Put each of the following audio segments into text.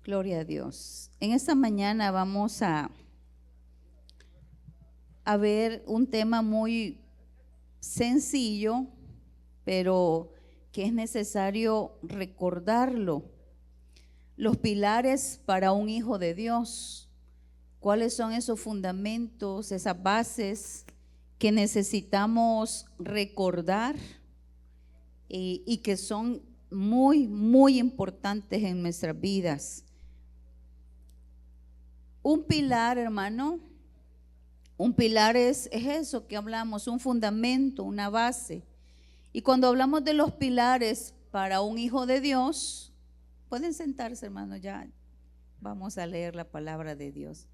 Gloria a Dios. En esta mañana vamos a ver un tema muy sencillo, pero que es necesario recordarlo. Los pilares para un hijo de Dios. ¿Cuáles son esos fundamentos, esas bases que necesitamos recordar y que son muy, muy importantes en nuestras vidas? Un pilar, hermano, un pilar es eso que hablamos, un fundamento, una base. Y cuando hablamos de los pilares para un hijo de Dios, pueden sentarse, hermano, ya vamos a leer la palabra de Dios.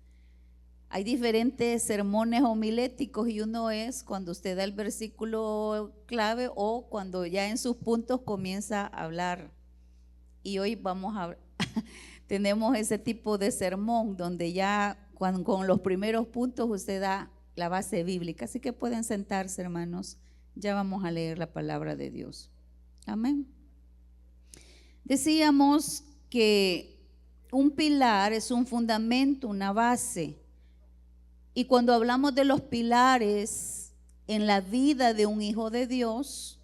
Hay diferentes sermones homiléticos y uno es cuando usted da el versículo clave o cuando ya en sus puntos comienza a hablar. Y hoy vamos a tenemos ese tipo de sermón donde ya con los primeros puntos usted da la base bíblica. Así que pueden sentarse, hermanos. Ya vamos a leer la palabra de Dios. Amén. Decíamos que un pilar es un fundamento, una base. Y cuando hablamos de los pilares en la vida de un hijo de Dios,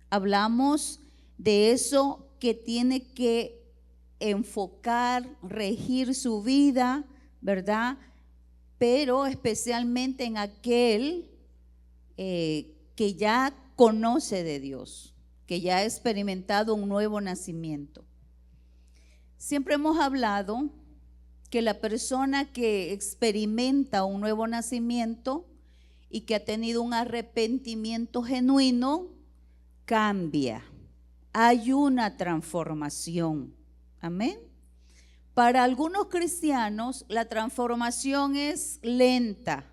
hablamos de eso que tiene que enfocar, regir su vida, ¿verdad? Pero especialmente en aquel que ya conoce de Dios, que ya ha experimentado un nuevo nacimiento. Siempre hemos hablado que la persona que experimenta un nuevo nacimiento y que ha tenido un arrepentimiento genuino, cambia. Hay una transformación. Amén. Para algunos cristianos la transformación es lenta,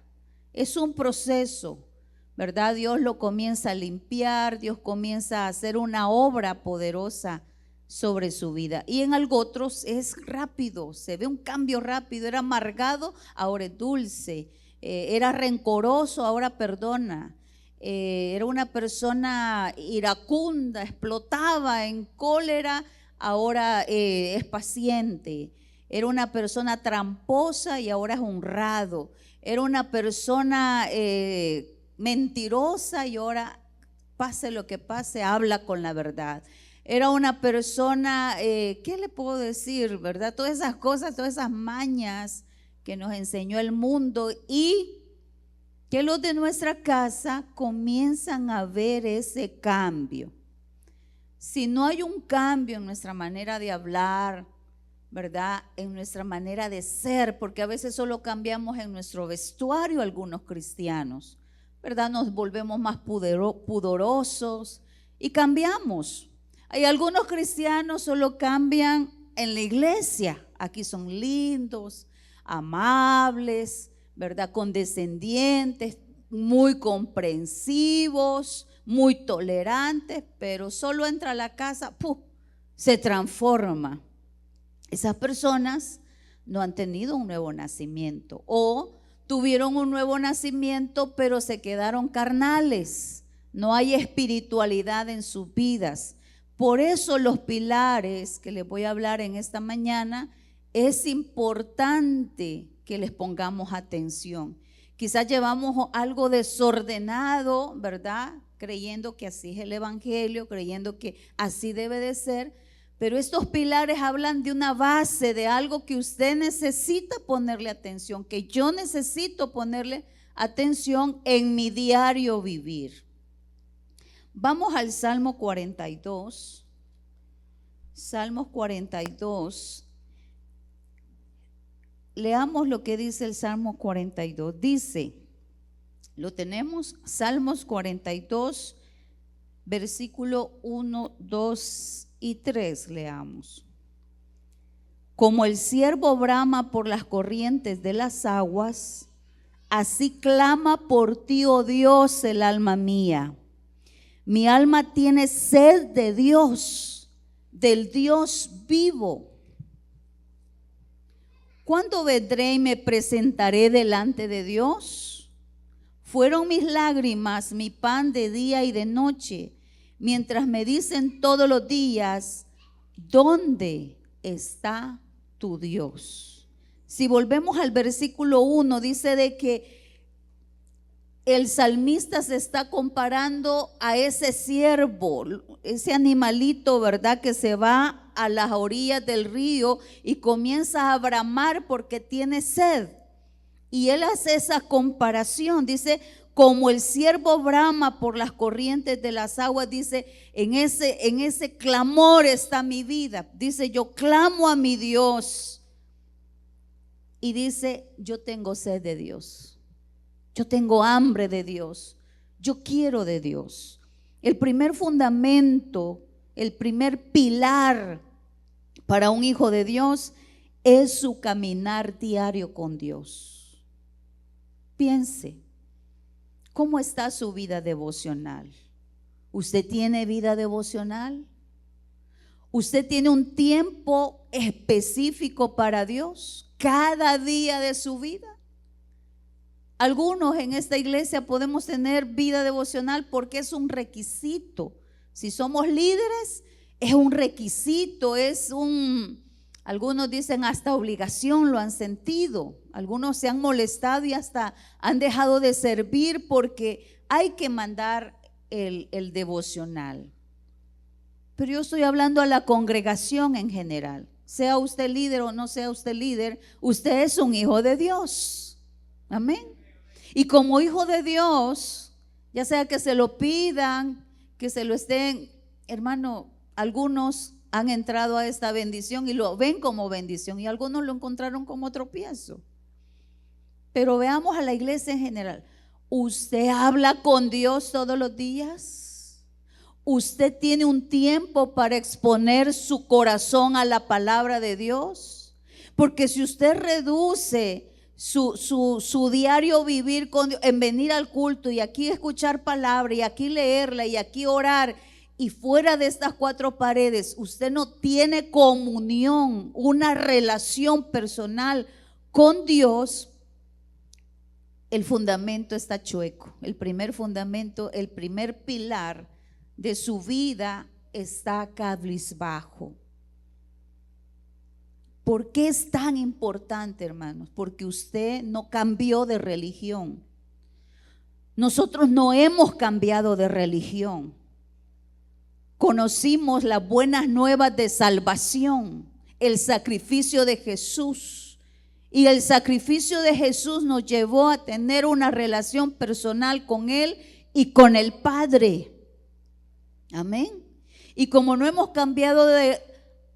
es un proceso, ¿verdad? Dios lo comienza a limpiar, Dios comienza a hacer una obra poderosa sobre su vida. Y en otros es rápido, se ve un cambio rápido. Era amargado, ahora es dulce. Era rencoroso, ahora perdona. Era una persona iracunda, explotaba en cólera, ahora es paciente. Era una persona tramposa y ahora es honrado. Era una persona mentirosa y ahora, pase lo que pase, habla con la verdad. Era una persona, ¿qué le puedo decir, verdad? Todas esas cosas, todas esas mañas que nos enseñó el mundo y que los de nuestra casa comienzan a ver ese cambio. Si no hay un cambio en nuestra manera de hablar, ¿verdad? En nuestra manera de ser, porque a veces solo cambiamos en nuestro vestuario algunos cristianos, ¿verdad? Nos volvemos más pudorosos y cambiamos. Hay algunos cristianos solo cambian en la iglesia. Aquí son lindos, amables, ¿verdad? Condescendientes, muy comprensivos, muy tolerantes, pero solo entra a la casa, ¡puf!, se transforma. Esas personas no han tenido un nuevo nacimiento o tuvieron un nuevo nacimiento, pero se quedaron carnales. No hay espiritualidad en sus vidas. Por eso los pilares que les voy a hablar en esta mañana es importante que les pongamos atención. Quizás llevamos algo desordenado, ¿verdad? Creyendo que así es el evangelio, creyendo que así debe de ser, pero estos pilares hablan de una base, de algo que usted necesita ponerle atención, que yo necesito ponerle atención en mi diario vivir. Vamos al Salmo 42. Salmos 42. Leamos lo que dice el Salmo 42. Dice, lo tenemos, Salmos 42, versículo 1, 2 y 3, leamos. Como el ciervo brama por las corrientes de las aguas, así clama por ti, oh Dios, el alma mía. Mi alma tiene sed de Dios, del Dios vivo. ¿Cuándo vendré y me presentaré delante de Dios? Fueron mis lágrimas mi pan de día y de noche, mientras me dicen todos los días, ¿dónde está tu Dios. Si volvemos al versículo 1, dice de que el salmista se está comparando a ese ciervo, ese animalito, ¿verdad? Que se va a las orillas del río y comienza a bramar porque tiene sed. Y él hace esa comparación, dice, como el ciervo brama por las corrientes de las aguas, dice, en ese clamor está mi vida. Dice, yo clamo a mi Dios. Y dice, yo tengo sed de Dios. Yo tengo hambre de Dios. Yo quiero de Dios. El primer fundamento, el primer pilar para un hijo de Dios es su caminar diario con Dios. Piense, ¿cómo está su vida devocional? ¿Usted tiene vida devocional? ¿Usted tiene un tiempo específico para Dios cada día de su vida? Algunos en esta iglesia podemos tener vida devocional porque es un requisito. Si somos líderes, es un requisito, algunos dicen hasta obligación, lo han sentido. Algunos se han molestado y hasta han dejado de servir porque hay que mandar el devocional. Pero yo estoy hablando a la congregación en general. Sea usted líder o no sea usted líder, usted es un hijo de Dios. Amén. Y como hijo de Dios, ya sea que se lo pidan, que se lo estén, hermano, algunos han entrado a esta bendición y lo ven como bendición y algunos lo encontraron como tropiezo. Pero veamos a la iglesia en general. ¿Usted habla con Dios todos los días? ¿Usted tiene un tiempo para exponer su corazón a la palabra de Dios? Porque si usted reduce su diario vivir en venir al culto y aquí escuchar palabra y aquí leerla y aquí orar y fuera de estas cuatro paredes, usted no tiene comunión, una relación personal con Dios, el fundamento está chueco. El primer fundamento, el primer pilar de su vida está cabizbajo. ¿Por qué es tan importante, hermanos? Porque usted no cambió de religión. Nosotros no hemos cambiado de religión. Conocimos las buenas nuevas de salvación, el sacrificio de Jesús. Y el sacrificio de Jesús nos llevó a tener una relación personal con Él y con el Padre. Amén. Y como no hemos cambiado de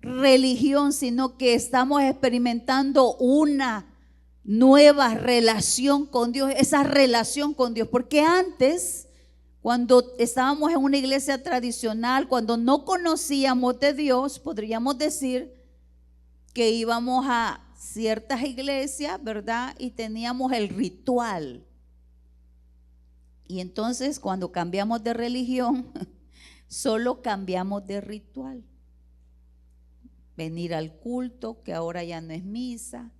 religión, sino que estamos experimentando una nueva relación con Dios, esa relación con Dios, porque antes, cuando estábamos en una iglesia tradicional, cuando no conocíamos de Dios, podríamos decir que íbamos a ciertas iglesias, ¿verdad? Y teníamos el ritual. Y entonces cuando cambiamos de religión, solo cambiamos de ritual. Venir al culto, que ahora ya no es misa,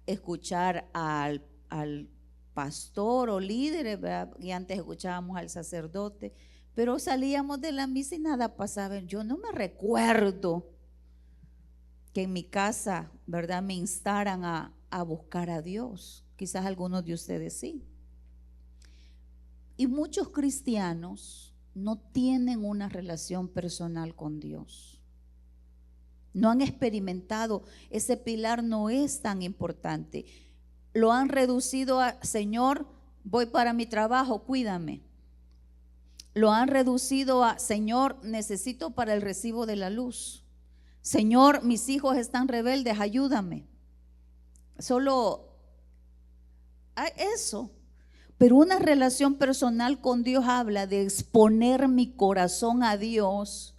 escuchar al pastor o líder, ¿verdad? Y antes escuchábamos al sacerdote, pero salíamos de la misa y nada pasaba. Yo no me recuerdo que en mi casa, ¿verdad?, me instaran a buscar a Dios. Quizás algunos de ustedes sí. Y muchos cristianos no tienen una relación personal con Dios. No han experimentado, ese pilar no es tan importante. Lo han reducido a, Señor, voy para mi trabajo, cuídame. Lo han reducido a, Señor, necesito para el recibo de la luz. Señor, mis hijos están rebeldes, ayúdame. Solo eso. Pero una relación personal con Dios habla de exponer mi corazón a Dios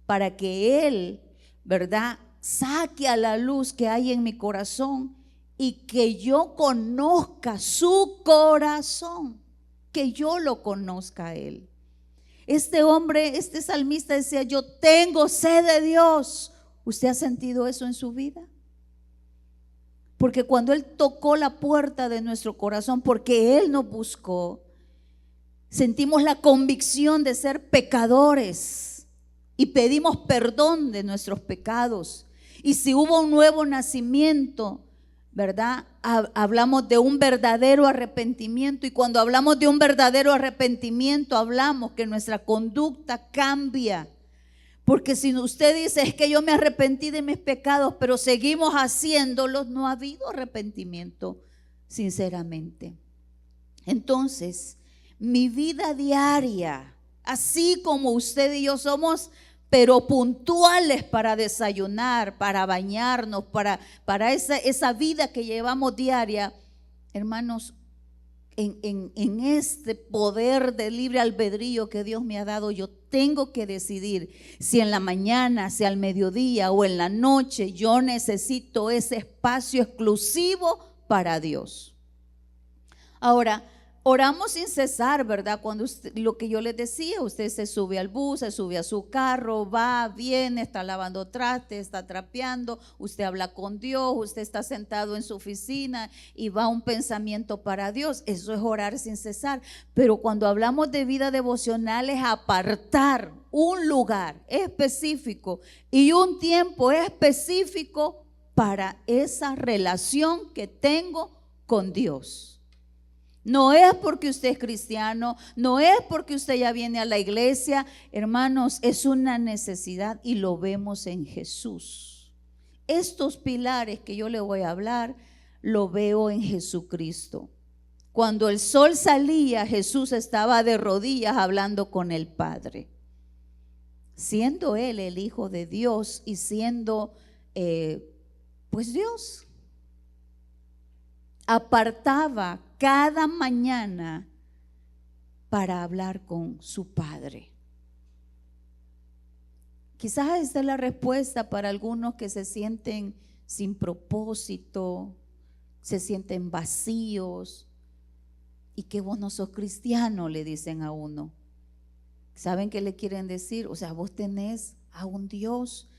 para que Él, ¿verdad?, saque a la luz que hay en mi corazón y que yo conozca su corazón, que yo lo conozca a Él. Este hombre, este salmista decía, yo tengo sed de Dios. ¿Usted ha sentido eso en su vida? Porque cuando Él tocó la puerta de nuestro corazón, porque Él nos buscó, sentimos la convicción de ser pecadores y pedimos perdón de nuestros pecados Y si hubo un nuevo nacimiento, ¿verdad? Hablamos de un verdadero arrepentimiento. Y cuando hablamos de un verdadero arrepentimiento, hablamos que nuestra conducta cambia. Porque si usted dice, es que yo me arrepentí de mis pecados, pero seguimos haciéndolos, no ha habido arrepentimiento, sinceramente. Entonces, mi vida diaria, así como usted y yo somos, pero puntuales para desayunar, para bañarnos, para esa vida que llevamos diaria, hermanos, en este poder de libre albedrío que Dios me ha dado, yo tengo que decidir si en la mañana, si al mediodía o en la noche yo necesito ese espacio exclusivo para Dios. Ahora, oramos sin cesar, ¿verdad? Cuando usted, lo que yo les decía, usted se sube al bus, se sube a su carro, va, viene, está lavando trastes, está trapeando, usted habla con Dios, usted está sentado en su oficina y va un pensamiento para Dios. Eso es orar sin cesar. Pero cuando hablamos de vida devocional es apartar un lugar específico y un tiempo específico para esa relación que tengo con Dios. No es porque usted es cristiano, no es porque usted ya viene a la iglesia, hermanos, es una necesidad y lo vemos en Jesús. Estos pilares que yo le voy a hablar, lo veo en Jesucristo. Cuando el sol salía, Jesús estaba de rodillas hablando con el Padre, siendo Él el Hijo de Dios y siendo pues Dios. Apartaba cada mañana para hablar con su Padre. Quizás esta es la respuesta para algunos que se sienten sin propósito, se sienten vacíos y que vos no sos cristiano, le dicen a uno. ¿Saben qué le quieren decir? O sea, vos tenés a un Dios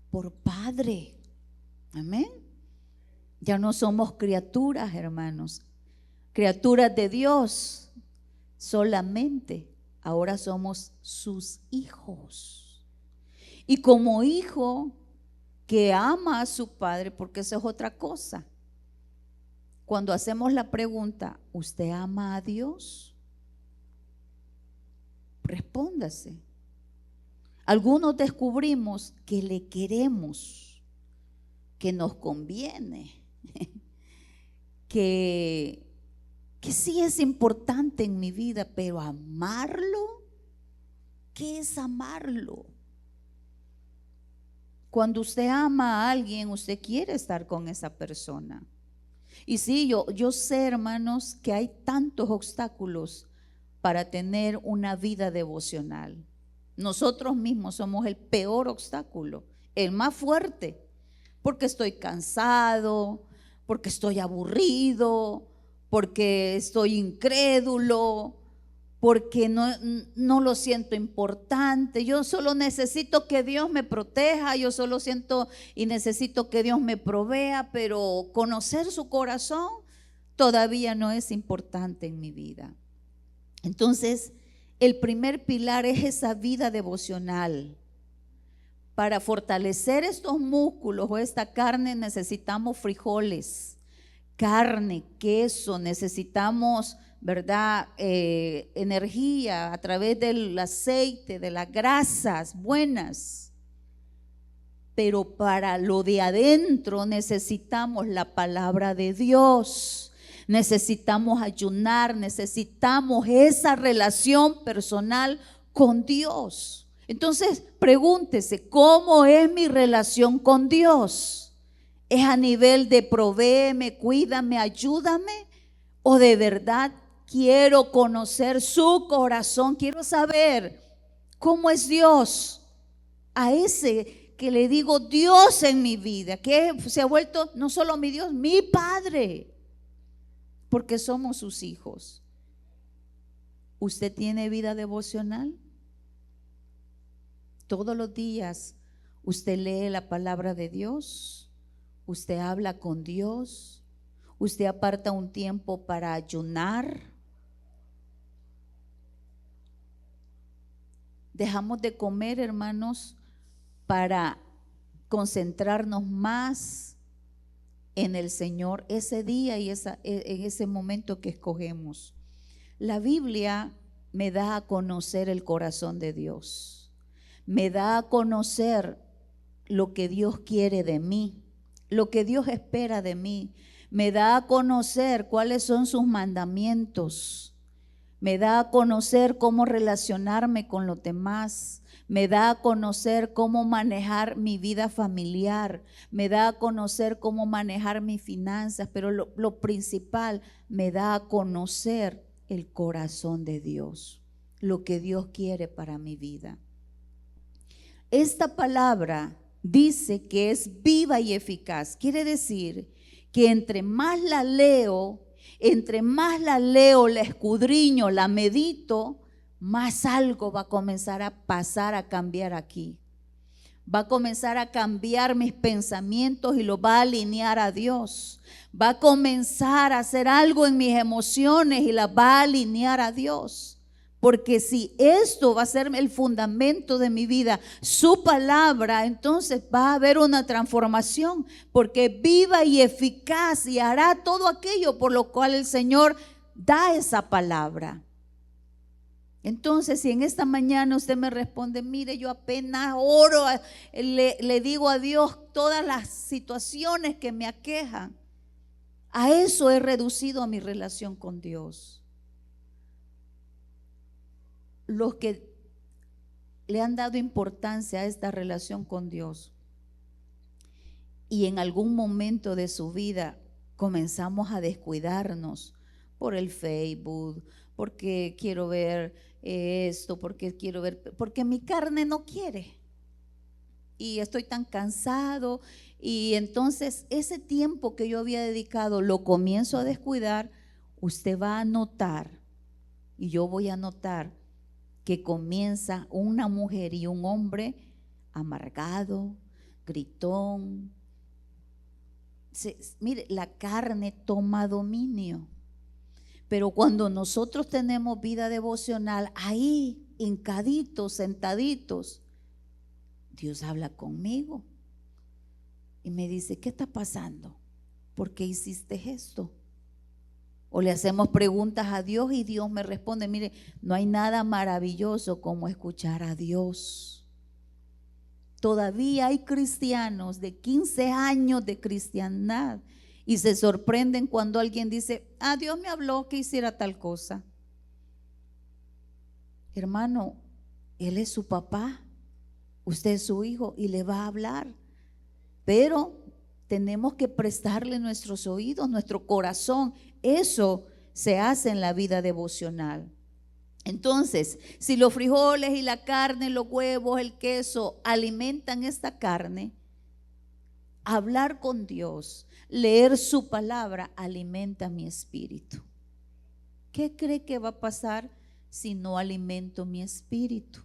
por Padre. Amén. Ya no somos criaturas, hermanos, criaturas de Dios solamente. Ahora somos sus hijos. Y como hijo que ama a su padre, porque eso es otra cosa. Cuando hacemos la pregunta, ¿usted ama a Dios? Respóndase. Algunos descubrimos que le queremos, que nos conviene. Que sí es importante en mi vida, pero amarlo, ¿qué es amarlo? Cuando usted ama a alguien, usted quiere estar con esa persona. Y sí, yo sé, hermanos, que hay tantos obstáculos para tener una vida devocional. Nosotros mismos somos el peor obstáculo, el más fuerte, porque estoy cansado, porque estoy aburrido, porque estoy incrédulo, porque no lo siento importante. Yo solo necesito que Dios me proteja, yo solo siento y necesito que Dios me provea, pero conocer su corazón todavía no es importante en mi vida. Entonces, el primer pilar es esa vida devocional. Para fortalecer estos músculos o esta carne necesitamos frijoles, carne, queso, necesitamos, ¿verdad? Energía a través del aceite, de las grasas buenas. Pero para lo de adentro necesitamos la palabra de Dios, necesitamos ayunar, necesitamos esa relación personal con Dios. Entonces, pregúntese, ¿cómo es mi relación con Dios? ¿Es a nivel de provéeme, cuídame, ayúdame? ¿O de verdad quiero conocer su corazón? Quiero saber cómo es Dios. A ese que le digo Dios en mi vida, que se ha vuelto no solo mi Dios, mi Padre, porque somos sus hijos. ¿Usted tiene vida devocional? Todos los días usted lee la palabra de Dios, usted habla con Dios, usted aparta un tiempo para ayunar. Dejamos de comer, hermanos, para concentrarnos más en el Señor ese día y en ese momento que escogemos. La Biblia me da a conocer el corazón de Dios, me da a conocer lo que Dios quiere de mí, lo que Dios espera de mí, me da a conocer cuáles son sus mandamientos, me da a conocer cómo relacionarme con los demás, me da a conocer cómo manejar mi vida familiar, me da a conocer cómo manejar mis finanzas, pero lo principal, me da a conocer el corazón de Dios, lo que Dios quiere para mi vida. Esta palabra dice que es viva y eficaz. Quiere decir que entre más la leo, la escudriño, la medito, más algo va a comenzar a pasar, a cambiar aquí. Va a comenzar a cambiar mis pensamientos y lo va a alinear a Dios. Va a comenzar a hacer algo en mis emociones y las va a alinear a Dios. Porque si esto va a ser el fundamento de mi vida, su palabra, entonces va a haber una transformación, porque es viva y eficaz y hará todo aquello por lo cual el Señor da esa palabra. Entonces, si en esta mañana usted me responde, mire, yo apenas oro, le digo a Dios todas las situaciones que me aquejan, a eso he reducido a mi relación con Dios. Los que le han dado importancia a esta relación con Dios y en algún momento de su vida comenzamos a descuidarnos por el Facebook, porque quiero ver esto, porque mi carne no quiere y estoy tan cansado, y entonces ese tiempo que yo había dedicado lo comienzo a descuidar. Usted va a notar, y yo voy a notar, que comienza una mujer y un hombre amargado, gritón. Mire, la carne toma dominio. Pero cuando nosotros tenemos vida devocional, ahí, hincaditos, sentaditos, Dios habla conmigo y me dice, ¿qué está pasando? ¿Por qué hiciste esto? O le hacemos preguntas a Dios y Dios me responde. Mire, no hay nada maravilloso como escuchar a Dios. Todavía hay cristianos de 15 años de cristiandad y se sorprenden cuando alguien dice, Dios me habló que hiciera tal cosa. Hermano, Él es su papá, usted es su hijo y le va a hablar, pero tenemos que prestarle nuestros oídos, nuestro corazón. Eso se hace en la vida devocional. Entonces, si los frijoles y la carne, los huevos, el queso alimentan esta carne, hablar con Dios, leer su palabra alimenta mi espíritu. ¿Qué cree que va a pasar si no alimento mi espíritu?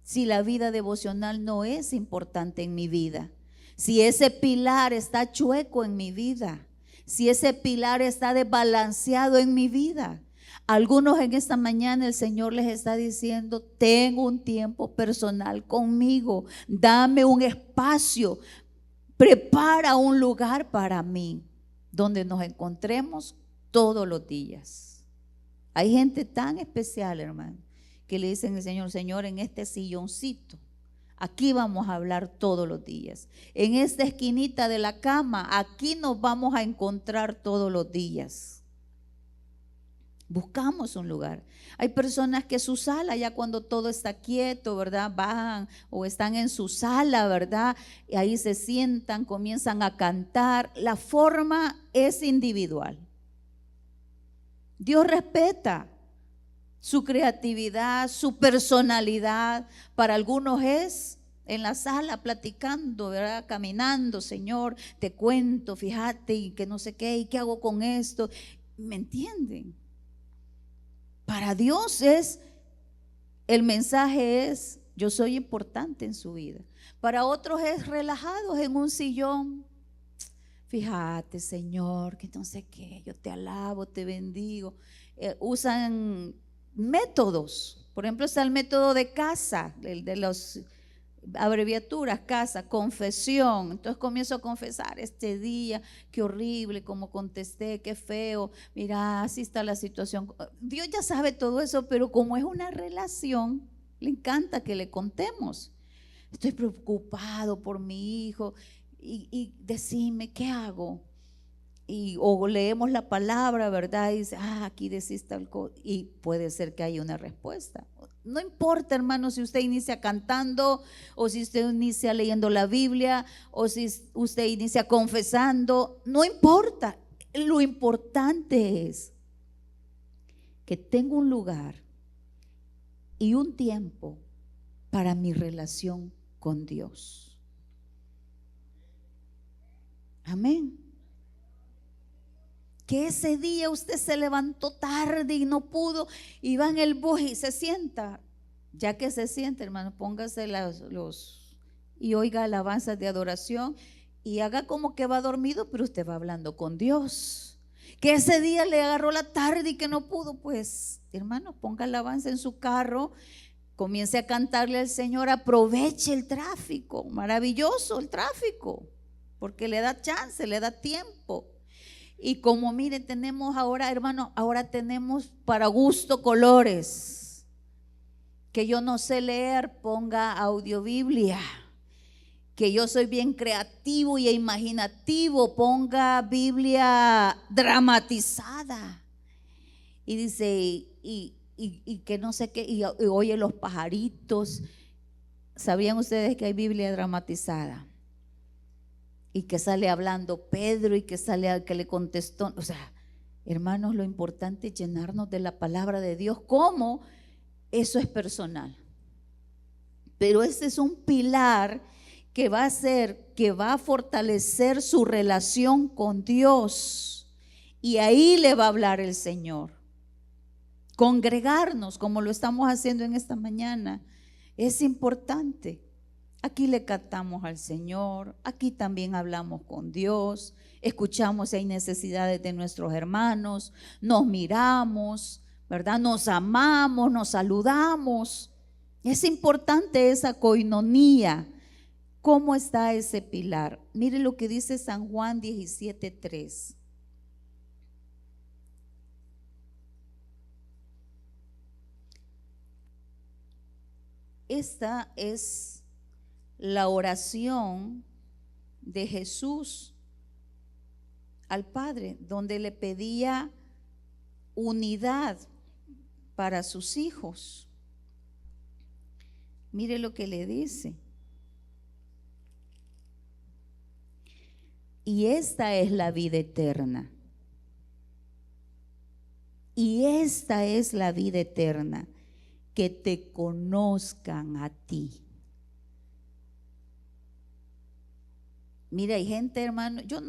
Si la vida devocional no es importante en mi vida, si ese pilar está chueco en mi vida, si ese pilar está desbalanceado en mi vida. Algunos en esta mañana el Señor les está diciendo, tengo un tiempo personal conmigo, dame un espacio, prepara un lugar para mí, donde nos encontremos todos los días. Hay gente tan especial, hermano, que le dicen al Señor, Señor, en este silloncito, aquí vamos a hablar todos los días. En esta esquinita de la cama, aquí nos vamos a encontrar todos los días. Buscamos un lugar. Hay personas que su sala, ya cuando todo está quieto, ¿verdad? Bajan o están en su sala, ¿verdad? Y ahí se sientan, comienzan a cantar. La forma es individual. Dios respeta su creatividad, su personalidad. Para algunos es en la sala platicando, ¿verdad? Caminando, Señor, te cuento, fíjate, y que no sé qué, y qué hago con esto. ¿Me entienden? Para Dios el mensaje es, yo soy importante en su vida. Para otros es relajados en un sillón. Fíjate, Señor, que no sé qué, yo te alabo, te bendigo. Usan métodos. Por ejemplo, está el método de casa, el de los abreviaturas, casa, confesión. Entonces comienzo a confesar este día, qué horrible, cómo contesté, qué feo, mira, así está la situación. Dios ya sabe todo eso, pero como es una relación, le encanta que le contemos. Estoy preocupado por mi hijo y decime, ¿qué hago? O leemos la palabra, ¿verdad? Y dice, aquí decís tal cosa, y puede ser que haya una respuesta. No importa, hermano, si usted inicia cantando, o si usted inicia leyendo la Biblia, o si usted inicia confesando, no importa. Lo importante es que tenga un lugar y un tiempo para mi relación con Dios. Amén. Que ese día usted se levantó tarde y no pudo, y va en el bus y se sienta. Ya que se siente, hermano, póngase y oiga alabanzas de adoración y haga como que va dormido, pero usted va hablando con Dios. Que ese día le agarró la tarde y que no pudo, pues hermano, ponga alabanza en su carro, comience a cantarle al Señor, aproveche el tráfico, maravilloso el tráfico, porque le da chance, le da tiempo. Y como miren, tenemos ahora, hermano, ahora tenemos para gusto colores. Que yo no sé leer, ponga audiobiblia. Que yo soy bien creativo y imaginativo, ponga Biblia dramatizada. Y dice, y que no sé qué, y oye los pajaritos. ¿Sabían ustedes que hay Biblia dramatizada? Y que sale hablando Pedro y que sale que le contestó. O sea, hermanos, lo importante es llenarnos de la palabra de Dios. ¿Cómo? Eso es personal. Pero ese es un pilar que va a hacer, que va a fortalecer su relación con Dios. Y ahí le va a hablar el Señor. Congregarnos como lo estamos haciendo en esta mañana es importante. Aquí le cantamos al Señor, aquí también hablamos con Dios, escuchamos si hay necesidades de nuestros hermanos, nos miramos, ¿verdad? Nos amamos, nos saludamos. Es importante esa coinonía. ¿Cómo está ese pilar? Mire lo que dice San Juan 17:3. Esta es la oración de Jesús al Padre, donde le pedía unidad para sus hijos. Mire lo que le dice. Y esta es la vida eterna. Y esta es la vida eterna, que te conozcan a ti. Mira, hay gente, hermano, yo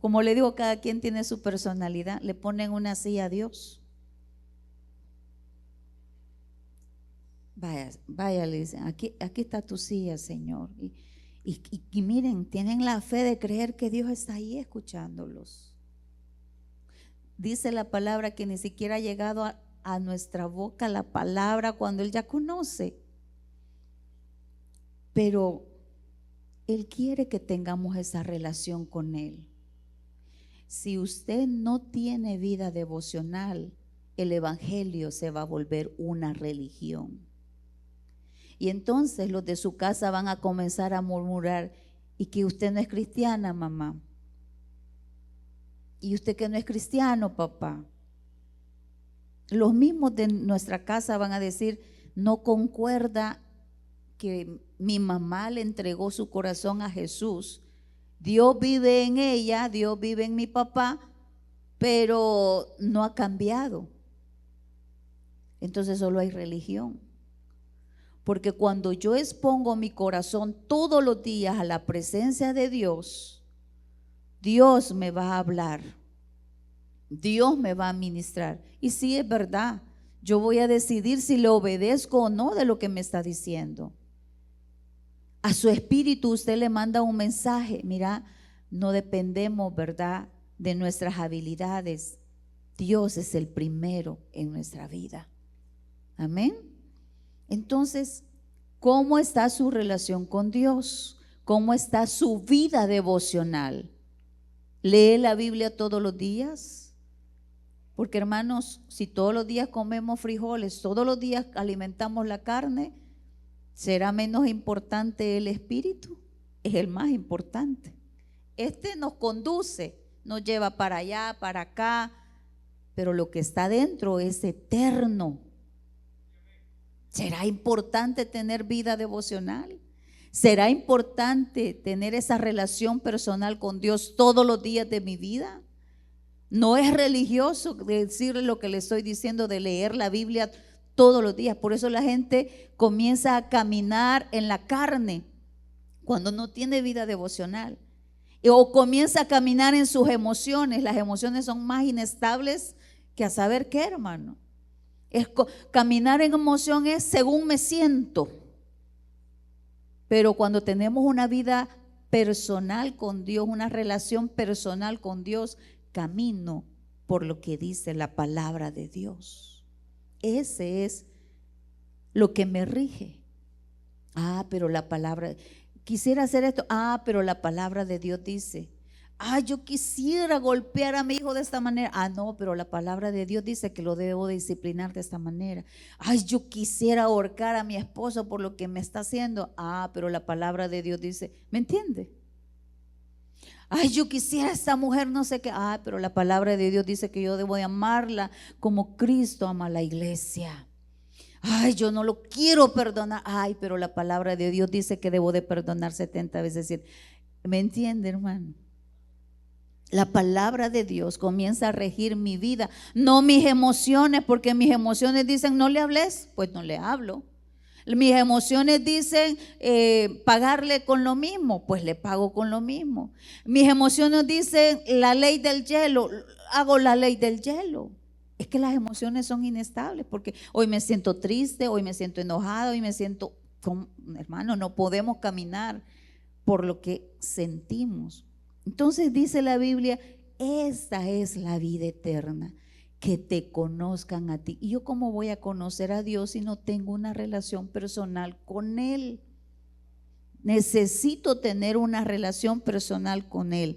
como le digo, cada quien tiene su personalidad, le ponen una silla a Dios. Vaya, le dicen, aquí está tu silla, Señor. Y miren, tienen la fe de creer que Dios está ahí escuchándolos. Dice la palabra que ni siquiera ha llegado a nuestra boca la palabra cuando Él ya conoce. Pero Él quiere que tengamos esa relación con Él. Si usted no tiene vida devocional, el evangelio se va a volver una religión. Y entonces los de su casa van a comenzar a murmurar, y que usted no es cristiana, mamá. Y usted que no es cristiano, papá. Los mismos de nuestra casa van a decir, no concuerda que mi mamá le entregó su corazón a Jesús. Dios vive en ella, Dios vive en mi papá, pero no ha cambiado. Entonces solo hay religión. Porque cuando yo expongo mi corazón todos los días a la presencia de Dios, Dios me va a hablar, Dios me va a ministrar. Y sí, es verdad, yo voy a decidir si le obedezco o no de lo que me está diciendo. A su espíritu usted le manda un mensaje. Mira, no dependemos, ¿verdad?, de nuestras habilidades. Dios es el primero en nuestra vida. Amén. Entonces, ¿Cómo está su relación con Dios? ¿Cómo está su vida devocional? ¿Lee la Biblia todos los días? Porque hermanos, si todos los días comemos frijoles, todos los días alimentamos la carne, ¿será menos importante el espíritu? Es el más importante. Este nos conduce, nos lleva para allá, para acá, pero lo que está dentro es eterno. ¿Será importante tener vida devocional? ¿Será importante tener esa relación personal con Dios todos los días de mi vida? No es religioso decirle lo que le estoy diciendo de leer la Biblia todos los días. Por eso la gente comienza a caminar en la carne cuando no tiene vida devocional. O comienza a caminar en sus emociones. Las emociones son más inestables que a saber qué, hermano. Caminar en emoción es según me siento. Pero cuando tenemos una vida personal con Dios, una relación personal con Dios, camino por lo que dice la palabra de Dios. Ese es lo que me rige. Pero la palabra, quisiera hacer esto. Pero la palabra de Dios dice. Yo quisiera golpear a mi hijo de esta manera. No, pero la palabra de Dios dice que lo debo disciplinar de esta manera. Yo quisiera ahorcar a mi esposo por lo que me está haciendo. Pero la palabra de Dios dice, ¿me entiende? Yo quisiera a esta mujer no sé qué. Pero la palabra de Dios dice que yo debo de amarla como Cristo ama a la iglesia. Yo no lo quiero perdonar. Pero la palabra de Dios dice que debo de perdonar 70 veces 7. ¿Me entiende, hermano? La palabra de Dios comienza a regir mi vida, no mis emociones, porque mis emociones dicen no le hables, pues no le hablo. Mis emociones dicen pagarle con lo mismo, pues le pago con lo mismo. Mis emociones dicen la ley del hielo, hago la ley del hielo. Es que las emociones son inestables, porque hoy me siento triste, hoy me siento enojado, hoy me siento, hermano, no podemos caminar por lo que sentimos. Entonces dice la Biblia, esta es la vida eterna, que te conozcan a ti. ¿Y yo cómo voy a conocer a Dios si no tengo una relación personal con Él? Necesito tener una relación personal con Él,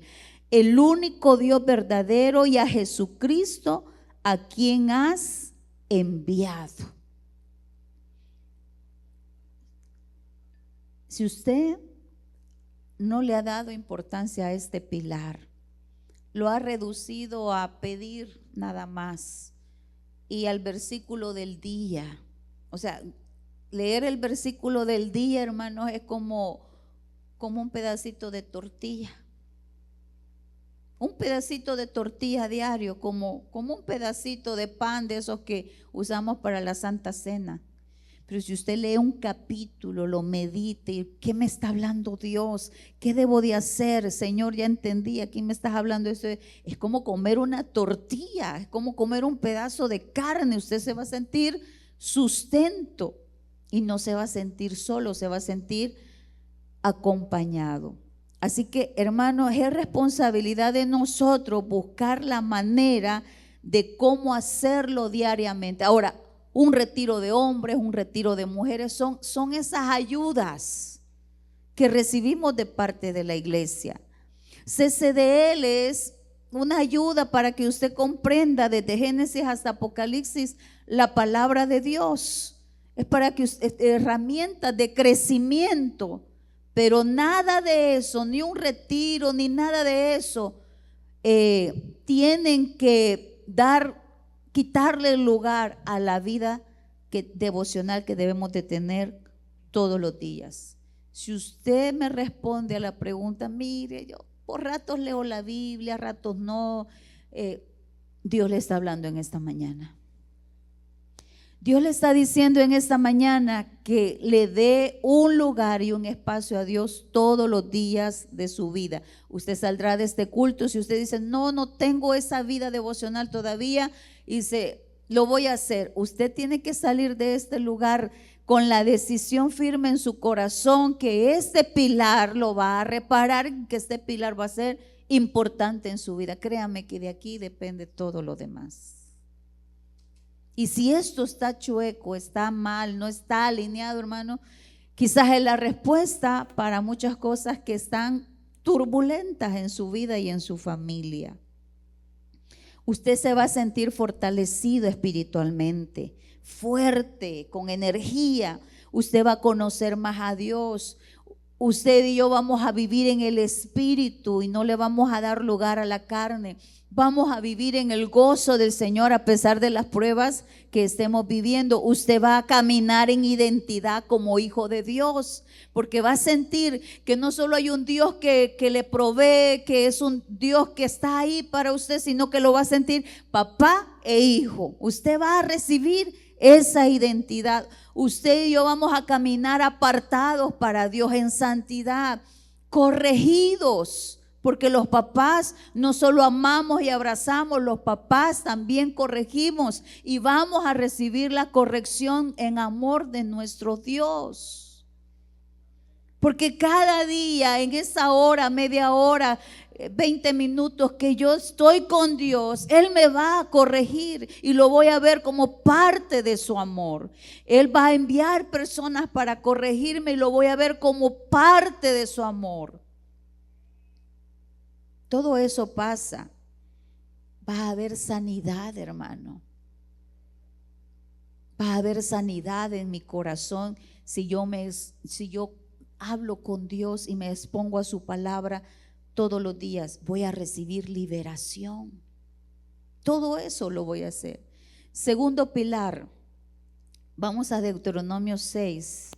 el único Dios verdadero, y a Jesucristo a quien has enviado. Si usted no le ha dado importancia a este pilar, lo ha reducido a pedir nada más y al versículo del día, o sea, leer el versículo del día, hermanos, es como un pedacito de tortilla, un pedacito de tortilla diario, como un pedacito de pan de esos que usamos para la Santa Cena. Pero si usted lee un capítulo, lo medite, ¿qué me está hablando Dios? ¿Qué debo de hacer? Señor, ya entendí, aquí me estás hablando eso. Es como comer una tortilla, es como comer un pedazo de carne. Usted se va a sentir sustento y no se va a sentir solo, se va a sentir acompañado. Así que, hermanos, es responsabilidad de nosotros buscar la manera de cómo hacerlo diariamente. Ahora, un retiro de hombres, un retiro de mujeres, son esas ayudas que recibimos de parte de la iglesia. CCDL es una ayuda para que usted comprenda desde Génesis hasta Apocalipsis la palabra de Dios. Es para que usted, herramientas de crecimiento, pero nada de eso, ni un retiro, ni nada de eso, tienen que quitarle el lugar a la vida devocional que debemos de tener todos los días. Si usted me responde a la pregunta, mire, yo por ratos leo la Biblia, ratos no, Dios le está hablando en esta mañana. Dios le está diciendo en esta mañana que le dé un lugar y un espacio a Dios todos los días de su vida. Usted saldrá de este culto, si usted dice, no tengo esa vida devocional todavía, y dice, lo voy a hacer. Usted tiene que salir de este lugar con la decisión firme en su corazón que este pilar lo va a reparar, que este pilar va a ser importante en su vida. Créame que de aquí depende todo lo demás. Y si esto está chueco, está mal, no está alineado, hermano, Quizás es la respuesta para muchas cosas que están turbulentas en su vida y en su familia. Usted se va a sentir fortalecido espiritualmente, fuerte, con energía. Usted va a conocer más a Dios. Usted y yo vamos a vivir en el Espíritu y no le vamos a dar lugar a la carne. Vamos a vivir en el gozo del Señor a pesar de las pruebas que estemos viviendo. Usted va a caminar en identidad como hijo de Dios, porque va a sentir que no solo hay un Dios que le provee, que es un Dios que está ahí para usted, sino que lo va a sentir papá e hijo. Usted va a recibir esa identidad. Usted y yo vamos a caminar apartados para Dios en santidad, corregidos. Porque los papás no solo amamos y abrazamos, los papás también corregimos y vamos a recibir la corrección en amor de nuestro Dios. Porque cada día, en esa hora, media hora, 20 minutos que yo estoy con Dios, Él me va a corregir y lo voy a ver como parte de su amor. Él va a enviar personas para corregirme y lo voy a ver como parte de su amor. Todo eso pasa. Va a haber sanidad, hermano. Va a haber sanidad en mi corazón si yo hablo con Dios y me expongo a su palabra todos los días. Voy a recibir liberación. Todo eso lo voy a hacer. Segundo pilar. Vamos a Deuteronomio 6.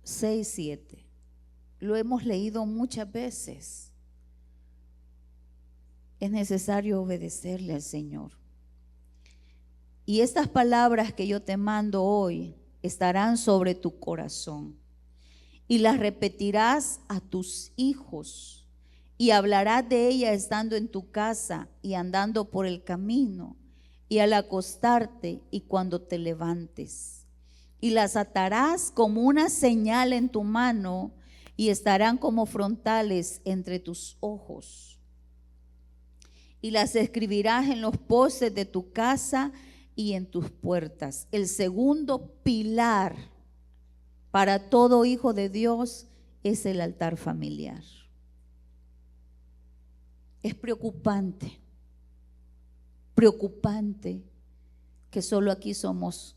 6:7. Lo hemos leído muchas veces. Es necesario obedecerle al Señor. Y estas palabras que yo te mando hoy estarán sobre tu corazón y las repetirás a tus hijos y hablarás de ellas estando en tu casa y andando por el camino y al acostarte y cuando te levantes. Y las atarás como una señal en tu mano y estarán como frontales entre tus ojos. Y las escribirás en los postes de tu casa y en tus puertas. El segundo pilar para todo hijo de Dios es el altar familiar. Es preocupante que solo aquí somos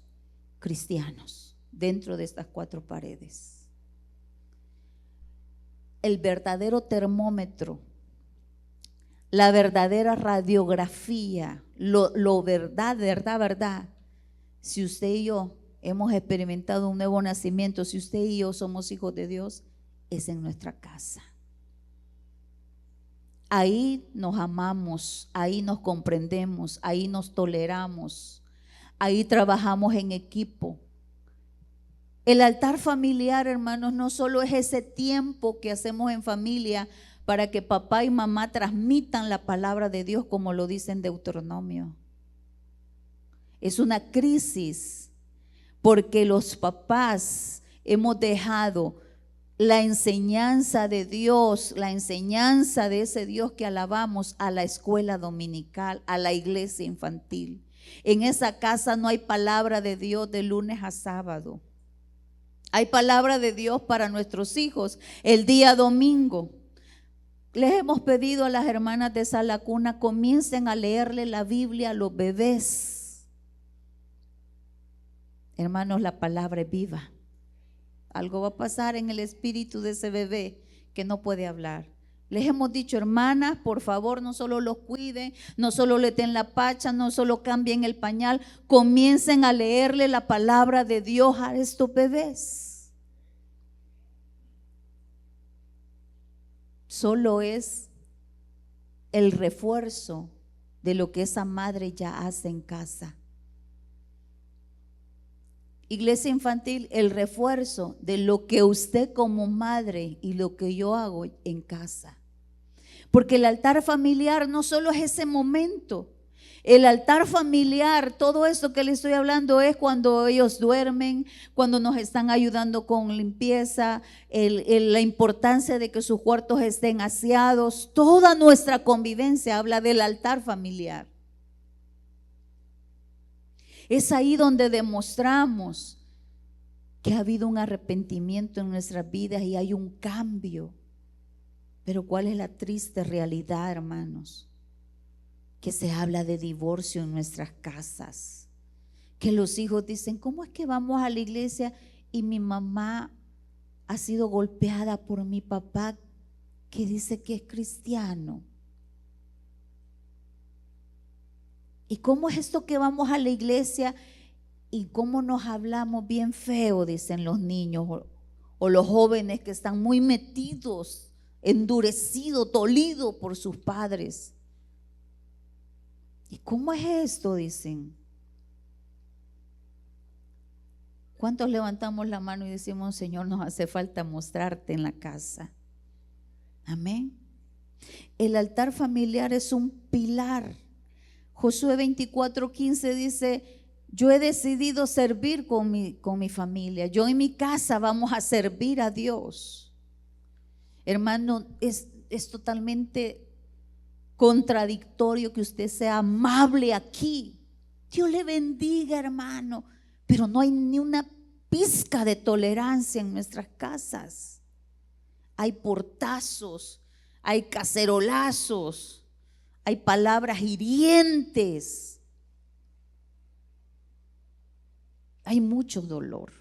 cristianos dentro de estas cuatro paredes. El verdadero termómetro, la verdadera radiografía, lo verdad. Si usted y yo hemos experimentado un nuevo nacimiento, si usted y yo somos hijos de Dios, es en nuestra casa. Ahí nos amamos, ahí nos comprendemos, ahí nos toleramos. Ahí trabajamos en equipo. El altar familiar, hermanos, no solo es ese tiempo que hacemos en familia para que papá y mamá transmitan la palabra de Dios como lo dice en Deuteronomio. Es una crisis porque los papás hemos dejado la enseñanza de Dios, la enseñanza de ese Dios que alabamos a la escuela dominical, a la iglesia infantil. En esa casa no hay palabra de Dios de lunes a sábado. Hay palabra de Dios para nuestros hijos el día domingo. Les hemos pedido a las hermanas de Sala Cuna, comiencen a leerle la Biblia a los bebés. Hermanos, la palabra es viva. Algo va a pasar en el espíritu de ese bebé que no puede hablar. Les hemos dicho, hermanas, por favor, no solo los cuiden, no solo le den la pacha, no solo cambien el pañal, comiencen a leerle la palabra de Dios a estos bebés. Solo es el refuerzo de lo que esa madre ya hace en casa. Iglesia infantil, el refuerzo de lo que usted como madre y lo que yo hago en casa. Porque el altar familiar no solo es ese momento. El altar familiar, todo esto que le estoy hablando es cuando ellos duermen, cuando nos están ayudando con limpieza, la importancia de que sus cuartos estén aseados. Toda nuestra convivencia habla del altar familiar. Es ahí donde demostramos que ha habido un arrepentimiento en nuestras vidas y hay un cambio. Pero ¿cuál es la triste realidad, hermanos? Que se habla de divorcio en nuestras casas. Que los hijos dicen, ¿cómo es que vamos a la iglesia y mi mamá ha sido golpeada por mi papá que dice que es cristiano? ¿Y cómo es esto que vamos a la iglesia y cómo nos hablamos bien feo? Dicen los niños o los jóvenes que están muy metidos, endurecidos, dolidos por sus padres. ¿Y cómo es esto? Dicen. ¿Cuántos levantamos la mano y decimos, Señor, nos hace falta mostrarte en la casa? Amén. El altar familiar es un pilar. Josué 24:15 dice, yo he decidido servir con mi familia. Yo en mi casa vamos a servir a Dios. Hermano, es totalmente contradictorio que usted sea amable aquí. Dios le bendiga, hermano. Pero no hay ni una pizca de tolerancia en nuestras casas. Hay portazos, hay cacerolazos, hay palabras hirientes, hay mucho dolor.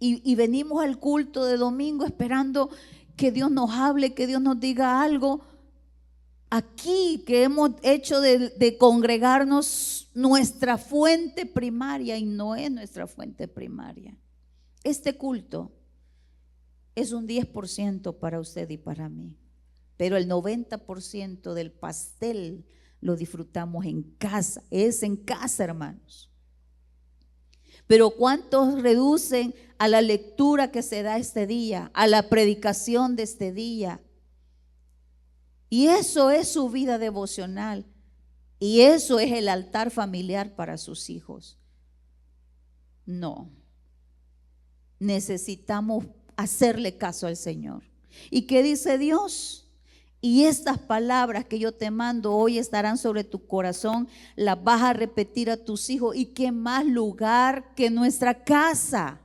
Y venimos al culto de domingo esperando que Dios nos hable, que Dios nos diga algo. Aquí que hemos hecho de congregarnos nuestra fuente primaria, y no es nuestra fuente primaria. Este culto es un 10% para usted y para mí, pero el 90% del pastel lo disfrutamos en casa. Es en casa, hermanos. Pero ¿cuántos reducen a la lectura que se da este día, a la predicación de este día? Y eso es su vida devocional. Y eso es el altar familiar para sus hijos. No. Necesitamos hacerle caso al Señor. ¿Y qué dice Dios? Y estas palabras que yo te mando hoy estarán sobre tu corazón, las vas a repetir a tus hijos. ¿Y qué más lugar que nuestra casa?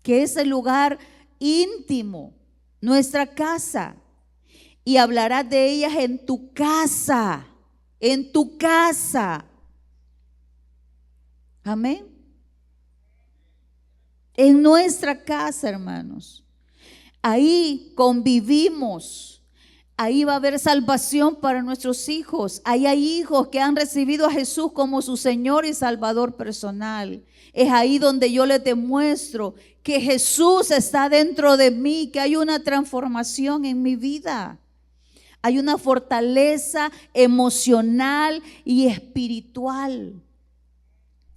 Que es el lugar íntimo, nuestra casa. Y hablarás de ellas en tu casa, en tu casa. Amén. En nuestra casa, hermanos. Ahí convivimos. Ahí va a haber salvación para nuestros hijos. Ahí hay hijos que han recibido a Jesús como su Señor y Salvador personal. Es ahí donde yo les demuestro que Jesús está dentro de mí, que hay una transformación en mi vida. Hay una fortaleza emocional y espiritual.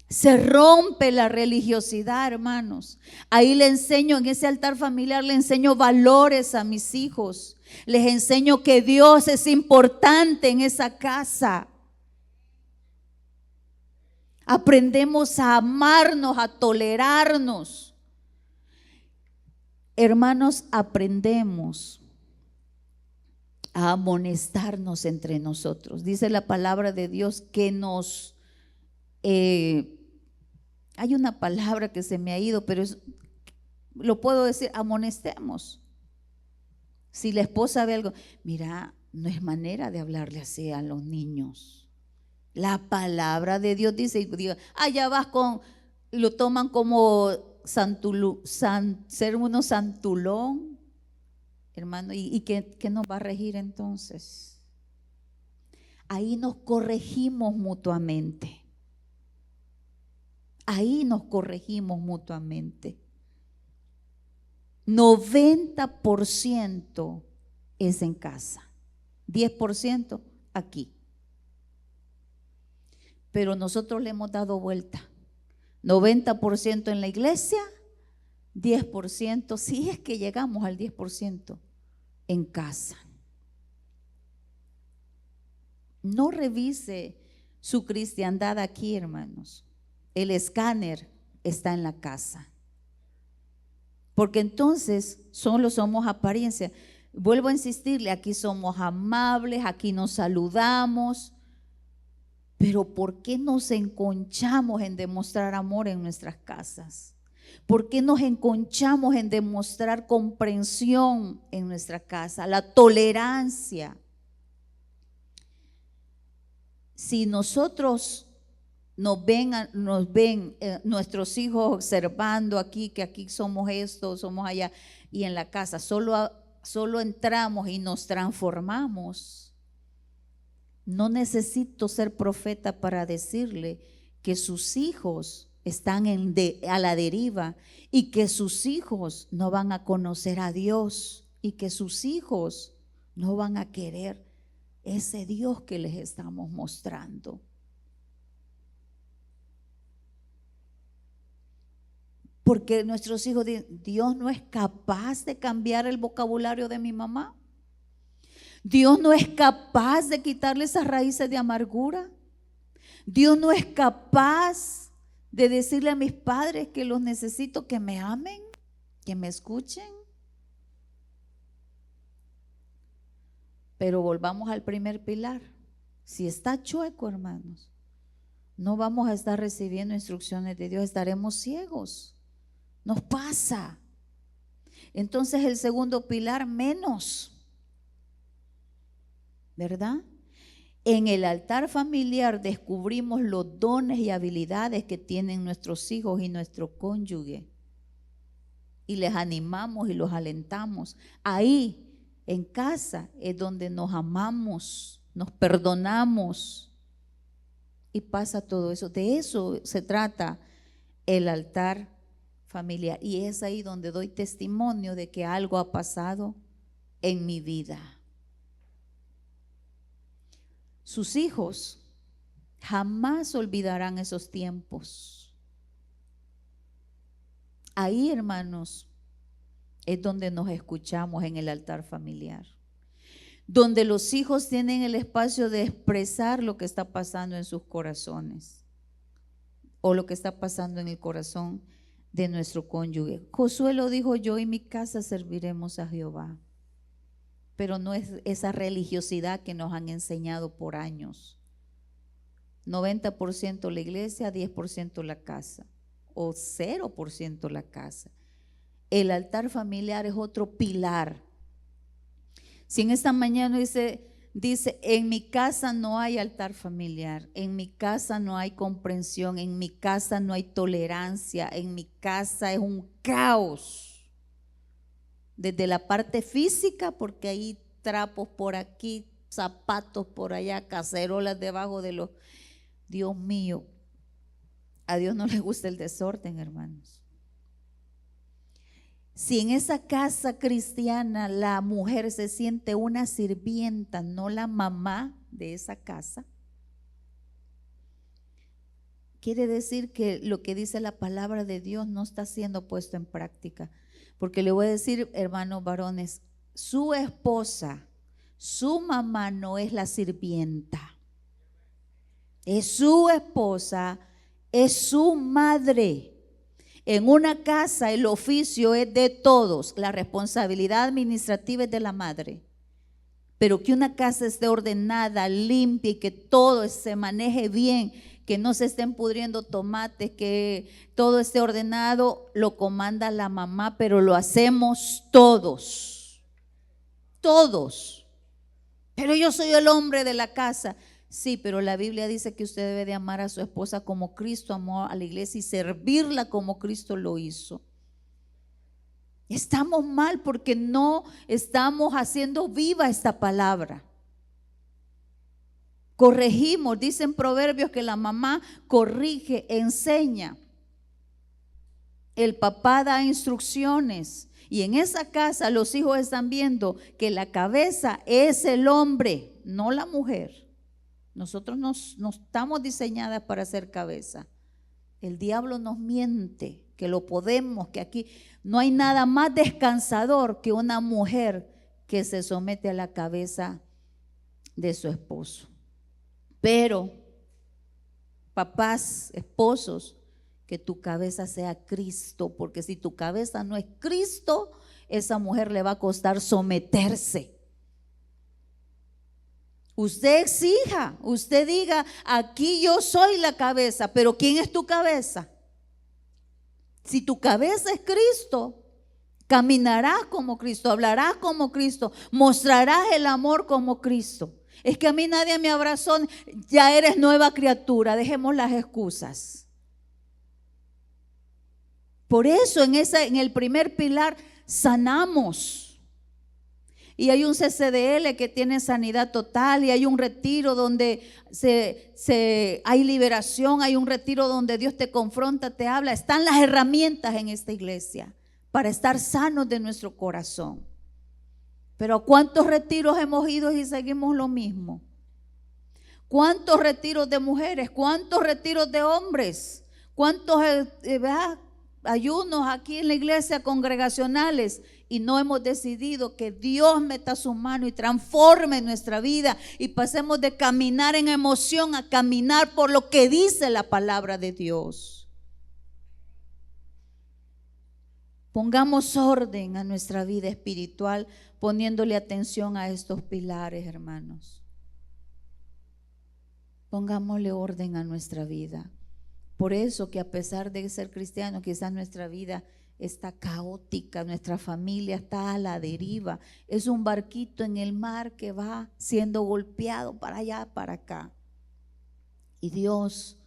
Se rompe la religiosidad, hermanos. Ahí le enseño, en ese altar familiar, le enseño valores a mis hijos. Les enseño que Dios es importante en esa casa. Aprendemos a amarnos, a tolerarnos. Hermanos, aprendemos a amonestarnos entre nosotros. Dice la palabra de Dios que nos... hay una palabra que se me ha ido, pero lo puedo decir, amonestemos. Si la esposa ve algo, mira, no es manera de hablarle así a los niños. La palabra de Dios dice, allá vas lo toman como ser uno santulón, hermano, ¿y qué nos va a regir entonces? Ahí nos corregimos mutuamente. Ahí nos corregimos mutuamente. 90% es en casa, 10% aquí. Pero nosotros le hemos dado vuelta. 90% en la iglesia, 10%, si es que llegamos al 10%, en casa. No revise su cristiandad aquí, hermanos. El escáner está en la casa. Porque entonces solo somos apariencia. Vuelvo a insistirle, aquí somos amables, aquí nos saludamos, Pero ¿por qué nos enconchamos en demostrar amor en nuestras casas? ¿Por qué nos enconchamos en demostrar comprensión en nuestra casa? La tolerancia. Si nosotros nos ven nuestros hijos observando aquí, que aquí somos esto, somos allá, y en la casa solo entramos y nos transformamos. No necesito ser profeta para decirle que sus hijos están a la deriva y que sus hijos no van a conocer a Dios y que sus hijos no van a querer ese Dios que les estamos mostrando. Porque nuestros hijos dicen, Dios no es capaz de cambiar el vocabulario de mi mamá. Dios no es capaz de quitarle esas raíces de amargura. Dios no es capaz de decirle a mis padres que los necesito, que me amen, que me escuchen. Pero volvamos al primer pilar. Si está chueco, hermanos, no vamos a estar recibiendo instrucciones de Dios, estaremos ciegos. Nos pasa. Entonces el segundo pilar, menos, ¿verdad? En el altar familiar descubrimos los dones y habilidades que tienen nuestros hijos y nuestro cónyuge. Y les animamos y los alentamos. Ahí, en casa, es donde nos amamos, nos perdonamos. Y pasa todo eso. De eso se trata el altar familiar. Y es ahí donde doy testimonio de que algo ha pasado en mi vida. Sus hijos jamás olvidarán esos tiempos. Ahí, hermanos, es donde nos escuchamos, en el altar familiar, donde los hijos tienen el espacio de expresar lo que está pasando en sus corazones o lo que está pasando en el corazón de nuestro cónyuge. Josué lo dijo: yo y mi casa serviremos a Jehová. Pero no es esa religiosidad que nos han enseñado por años. 90% la iglesia, 10% la casa, o 0% la casa. El altar familiar es otro pilar. Si en esta mañana dice, en mi casa no hay altar familiar, en mi casa no hay comprensión, en mi casa no hay tolerancia, en mi casa es un caos. Desde la parte física, porque hay trapos por aquí, zapatos por allá, cacerolas debajo de los… Dios mío, a Dios no le gusta el desorden, hermanos. Si en esa casa cristiana la mujer se siente una sirvienta, no la mamá de esa casa, quiere decir que lo que dice la palabra de Dios no está siendo puesto en práctica. Porque le voy a decir, hermanos varones, su esposa, su mamá no es la sirvienta. Es su esposa, es su madre. En una casa el oficio es de todos, la responsabilidad administrativa es de la madre. Pero que una casa esté ordenada, limpia y que todo se maneje bien, que no se estén pudriendo tomates, que todo esté ordenado, lo comanda la mamá, pero lo hacemos todos. Todos. Pero yo soy el hombre de la casa. Sí, pero la Biblia dice que usted debe de amar a su esposa como Cristo amó a la iglesia y servirla como Cristo lo hizo. Estamos mal porque no estamos haciendo viva esta palabra. Corregimos, dicen Proverbios que la mamá corrige, enseña. El papá da instrucciones. Y en esa casa los hijos están viendo que la cabeza es el hombre, no la mujer. Nosotros no estamos diseñadas para ser cabeza. El diablo nos miente, que lo podemos, que aquí no hay nada más descansador que una mujer que se somete a la cabeza de su esposo. Pero, papás, esposos, que tu cabeza sea Cristo, porque si tu cabeza no es Cristo, esa mujer le va a costar someterse. Usted exija, usted diga, aquí yo soy la cabeza, pero ¿quién es tu cabeza? Si tu cabeza es Cristo, caminarás como Cristo, hablarás como Cristo, mostrarás el amor como Cristo. Es que a mí nadie me abrazó, ya eres nueva criatura, dejemos las excusas. Por eso en el primer pilar sanamos. Y hay un CCDL que tiene sanidad total, y hay un retiro donde hay liberación, hay un retiro donde Dios te confronta, te habla. Están las herramientas en esta iglesia para estar sanos de nuestro corazón. Pero ¿cuántos retiros hemos ido y seguimos lo mismo? ¿Cuántos retiros de mujeres? ¿Cuántos retiros de hombres? ¿Cuántos ayunos aquí en la iglesia congregacionales? Y no hemos decidido que Dios meta su mano y transforme nuestra vida y pasemos de caminar en emoción a caminar por lo que dice la palabra de Dios. Pongamos orden a nuestra vida espiritual poniéndole atención a estos pilares, hermanos. Pongámosle orden a nuestra vida. Por eso que a pesar de ser cristianos, quizás nuestra vida está caótica, nuestra familia está a la deriva. Es un barquito en el mar que va siendo golpeado para allá, para acá. Y Dios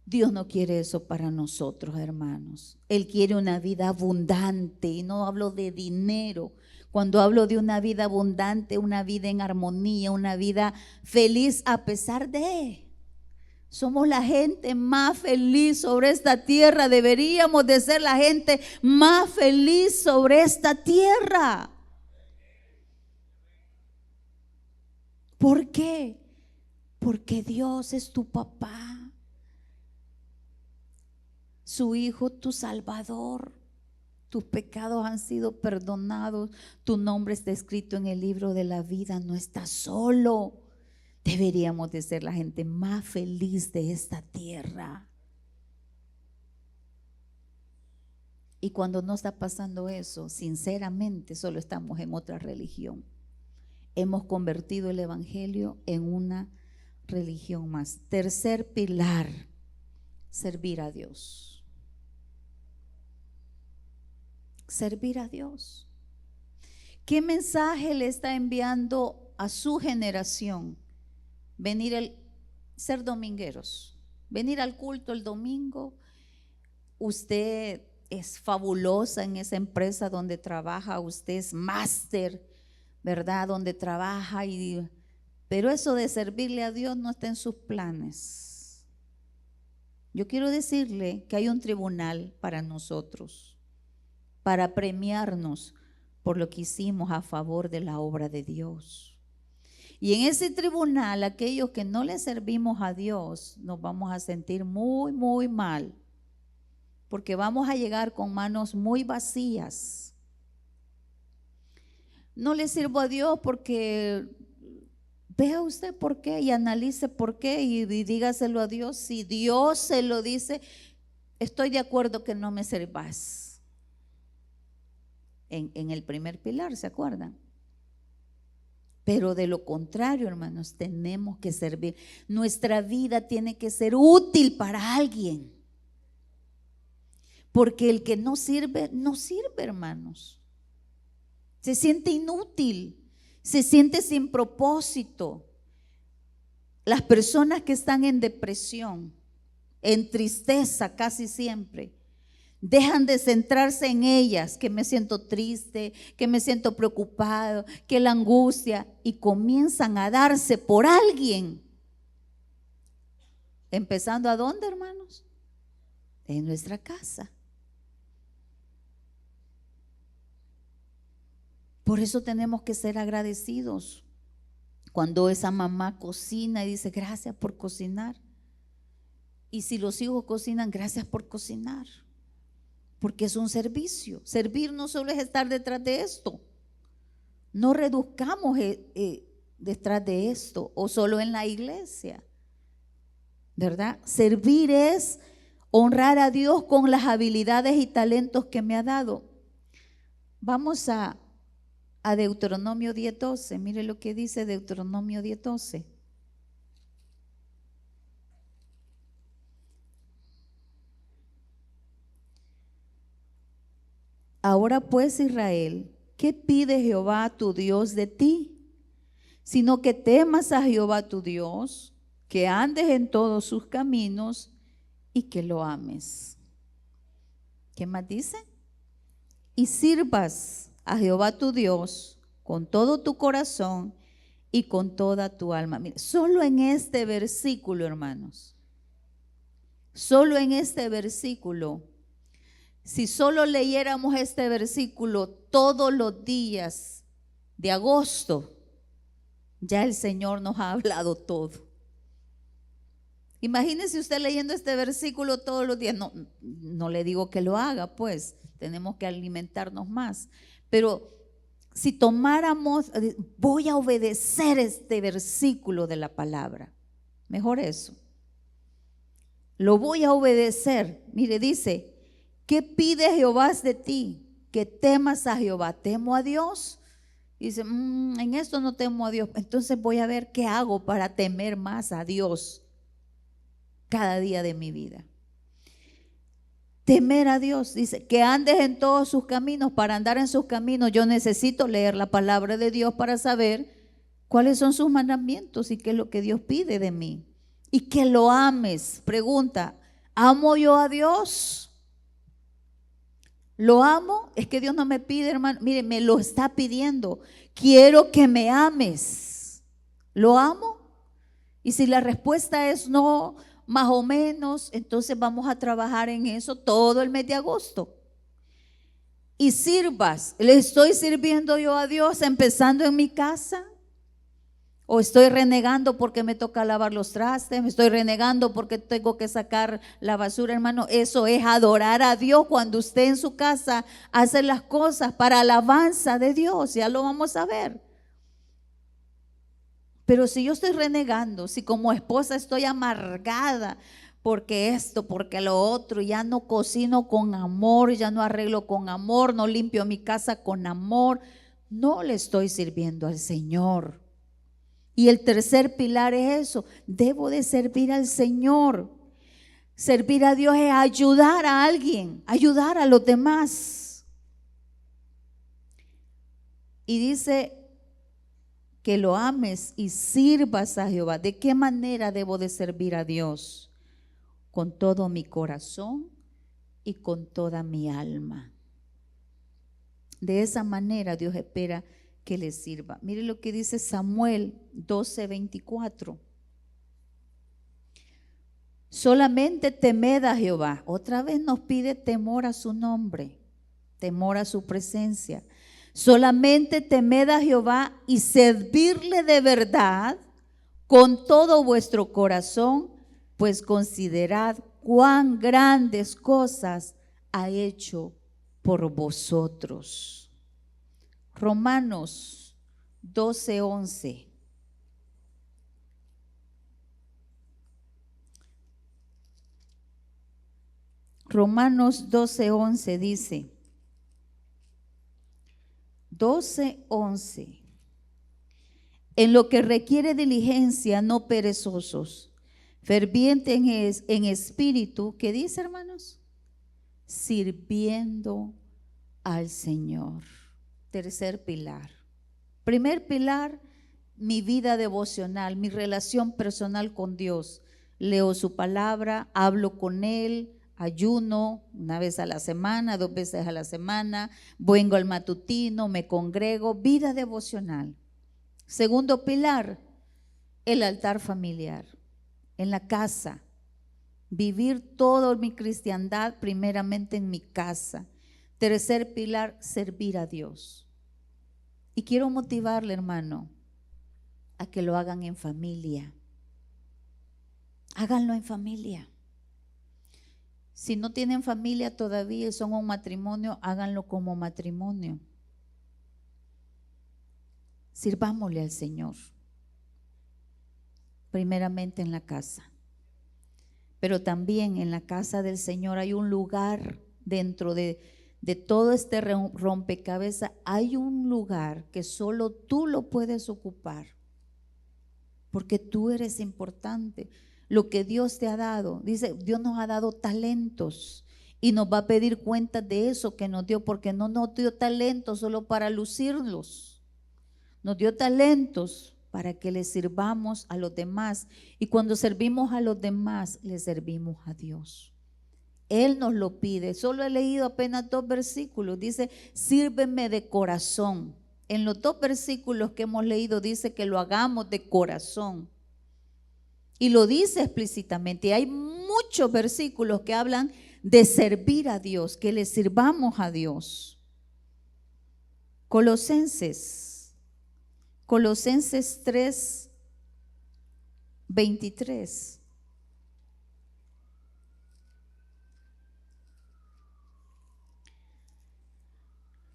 no quiere eso para nosotros, hermanos. Él quiere una vida abundante, y no hablo de dinero. Cuando hablo de una vida abundante, una vida en armonía, una vida feliz a pesar de. Somos la gente más feliz sobre esta tierra. Deberíamos de ser la gente más feliz sobre esta tierra. ¿Por qué? Porque Dios es tu papá, su Hijo, tu Salvador. Tus pecados han sido perdonados. Tu nombre está escrito en el libro de la vida. No estás solo. Deberíamos de ser la gente más feliz de esta tierra. Y cuando no está pasando eso, sinceramente, solo estamos en otra religión. Hemos convertido el evangelio en una religión más. Tercer pilar, servir a Dios. Servir a Dios. ¿Qué mensaje le está enviando a su generación? Ser domingueros, venir al culto el domingo. Usted es fabulosa en esa empresa donde trabaja, usted es máster, ¿verdad? Donde trabaja, pero eso de servirle a Dios no está en sus planes. Yo quiero decirle que hay un tribunal para nosotros, para premiarnos por lo que hicimos a favor de la obra de Dios. Y en ese tribunal, aquellos que no le servimos a Dios, nos vamos a sentir muy, muy mal, porque vamos a llegar con manos muy vacías. No le sirvo a Dios porque vea usted por qué y analice por qué y dígaselo a Dios. Si Dios se lo dice, estoy de acuerdo que no me sirvas. En el primer pilar, ¿se acuerdan? Pero de lo contrario, hermanos, tenemos que servir. Nuestra vida tiene que ser útil para alguien. Porque el que no sirve, hermanos. Se siente inútil, se siente sin propósito. Las personas que están en depresión, en tristeza casi siempre, dejan de centrarse en ellas, que me siento triste, que me siento preocupado, que la angustia, y comienzan a darse por alguien. Empezando ¿a dónde, hermanos? En nuestra casa. Por eso tenemos que ser agradecidos. Cuando esa mamá cocina y dice gracias por cocinar. Y si los hijos cocinan, gracias por cocinar. Porque es un servicio. Servir no solo es estar detrás de esto. No reduzcamos detrás de esto o solo en la iglesia, ¿verdad? Servir es honrar a Dios con las habilidades y talentos que me ha dado. Vamos a a Deuteronomio 10:12. Mire lo que dice Deuteronomio 10:12. Ahora pues, Israel, ¿qué pide Jehová tu Dios de ti? Sino que temas a Jehová tu Dios, que andes en todos sus caminos y que lo ames. ¿Qué más dice? Y sirvas a Jehová tu Dios con todo tu corazón y con toda tu alma. Mire, solo en este versículo, hermanos, solo en este versículo, si solo leyéramos este versículo todos los días de agosto, ya el Señor nos ha hablado todo. Imagínese usted leyendo este versículo todos los días. No le digo que lo haga, pues tenemos que alimentarnos más. Pero si tomáramos, voy a obedecer este versículo de la palabra, mejor eso. Lo voy a obedecer. Mire, dice, ¿qué pide Jehová de ti? Que temas a Jehová. ¿Temo a Dios? Dice, en esto no temo a Dios. Entonces voy a ver qué hago para temer más a Dios cada día de mi vida. Temer a Dios, dice, que andes en todos sus caminos. Para andar en sus caminos yo necesito leer la palabra de Dios para saber cuáles son sus mandamientos y qué es lo que Dios pide de mí. Y que lo ames. Pregunta, ¿amo yo a Dios? ¿Lo amo? Es que Dios no me pide, hermano. Mire, me lo está pidiendo. Quiero que me ames. ¿Lo amo? Y si la respuesta es no, más o menos, entonces vamos a trabajar en eso todo el mes de agosto. Y sirvas. ¿Le estoy sirviendo yo a Dios empezando en mi casa? ¿O estoy renegando porque me toca lavar los trastes? ¿Me estoy renegando porque tengo que sacar la basura, hermano? Eso es adorar a Dios cuando usted en su casa hace las cosas para alabanza de Dios. Ya lo vamos a ver. Pero si yo estoy renegando, si como esposa estoy amargada porque esto, porque lo otro, ya no cocino con amor, ya no arreglo con amor, no limpio mi casa con amor, no le estoy sirviendo al Señor. Y el tercer pilar es eso, debo de servir al Señor. Servir a Dios es ayudar a alguien, ayudar a los demás. Y dice que lo ames y sirvas a Jehová. ¿De qué manera debo de servir a Dios? Con todo mi corazón y con toda mi alma. De esa manera Dios espera que le sirva. Mire lo que dice Samuel 12:24. Solamente temed a Jehová. Otra vez nos pide temor a su nombre, temor a su presencia. Solamente temed a Jehová y servirle de verdad con todo vuestro corazón, pues considerad cuán grandes cosas ha hecho por vosotros. Romanos 12:11. Romanos 12:11 dice, 12:11, en lo que requiere diligencia, no perezosos, fervientes en espíritu, ¿qué dice, hermanos? Sirviendo al Señor. Tercer pilar. Primer pilar, mi vida devocional, mi relación personal con Dios. Leo su palabra, hablo con Él, ayuno una vez a la semana, 2 veces a la semana, vengo al matutino, me congrego, vida devocional. Segundo pilar, el altar familiar, en la casa. Vivir toda mi cristiandad primeramente en mi casa. Tercer pilar, servir a Dios. Y quiero motivarle, hermano, a que lo hagan en familia. Háganlo en familia. Si no tienen familia todavía y son un matrimonio, háganlo como matrimonio. Sirvámosle al Señor. Primeramente en la casa. Pero también en la casa del Señor hay un lugar dentro de de todo este rompecabezas, hay un lugar que solo tú lo puedes ocupar, porque tú eres importante. Lo que Dios te ha dado, dice, Dios nos ha dado talentos y nos va a pedir cuenta de eso que nos dio, porque no nos dio talentos solo para lucirlos, nos dio talentos para que le sirvamos a los demás, y cuando servimos a los demás, le servimos a Dios. Él nos lo pide. Solo he leído apenas 2 versículos. Dice, sírveme de corazón. En los 2 versículos que hemos leído dice que lo hagamos de corazón. Y lo dice explícitamente. Y hay muchos versículos que hablan de servir a Dios, que le sirvamos a Dios. Colosenses 3, 23.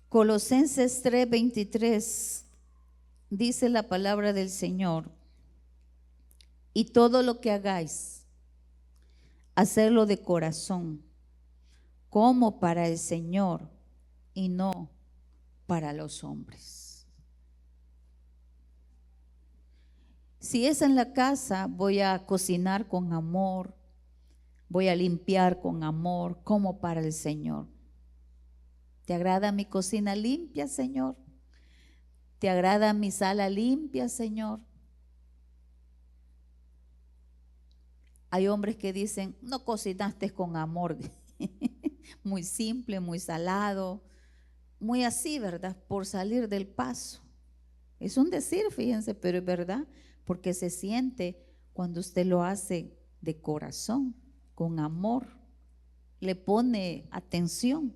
Colosenses 3, 23 dice la palabra del Señor: y todo lo que hagáis, hacerlo de corazón, como para el Señor y no para los hombres. Si es en la casa, voy a cocinar con amor, voy a limpiar con amor, como para el Señor. ¿Te agrada mi cocina limpia, Señor? ¿Te agrada mi sala limpia, Señor? Hay hombres que dicen, no cocinaste con amor. Muy simple, muy salado, muy así, ¿verdad? Por salir del paso. Es un decir, fíjense, pero es verdad, porque se siente cuando usted lo hace de corazón, con amor, le pone atención.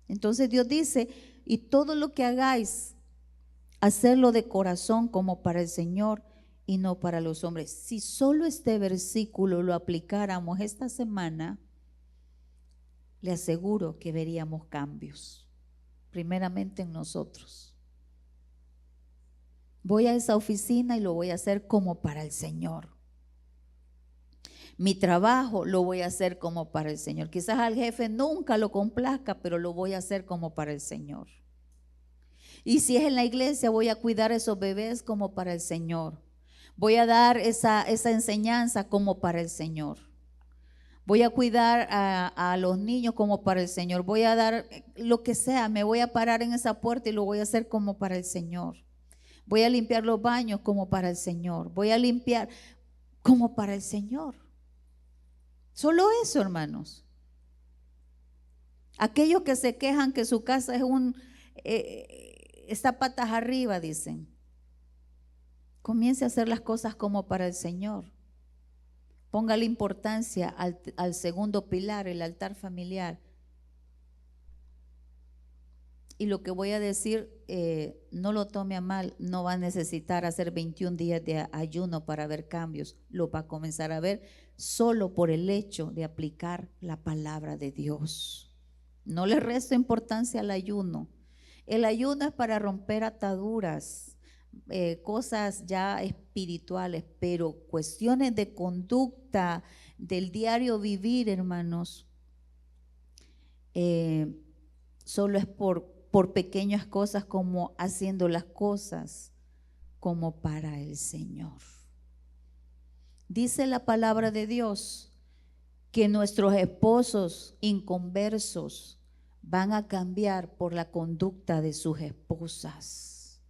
Entonces Dios dice, y todo lo que hagáis, hacerlo de corazón como para el Señor y no para los hombres. Si solo este versículo lo aplicáramos esta semana, le aseguro que veríamos cambios, primeramente en nosotros. Voy a esa oficina y lo voy a hacer como para el Señor. Mi trabajo lo voy a hacer como para el Señor. Quizás al jefe nunca lo complazca, pero lo voy a hacer como para el Señor. Y si es en la iglesia, voy a cuidar a esos bebés como para el Señor. Voy a dar esa enseñanza como para el Señor. Voy a cuidar a los niños como para el Señor. Voy a dar lo que sea, me voy a parar en esa puerta y lo voy a hacer como para el Señor. Voy a limpiar los baños como para el Señor. Voy a limpiar como para el Señor. Solo eso, hermanos. Aquellos que se quejan que su casa es está patas arriba, dicen. Comience a hacer las cosas como para el Señor. Póngale importancia al segundo pilar, el altar familiar. Y lo que voy a decir, no lo tome a mal, no va a necesitar hacer 21 días de ayuno para ver cambios. Lo va a comenzar a ver solo por el hecho de aplicar la palabra de Dios. No le resto importancia al ayuno. El ayuno es para romper ataduras, cosas ya espirituales, pero cuestiones de conducta, del diario vivir, hermanos, solo es por pequeñas cosas, como haciendo las cosas como para el Señor. Dice la palabra de Dios que nuestros esposos inconversos van a cambiar por la conducta de sus esposas.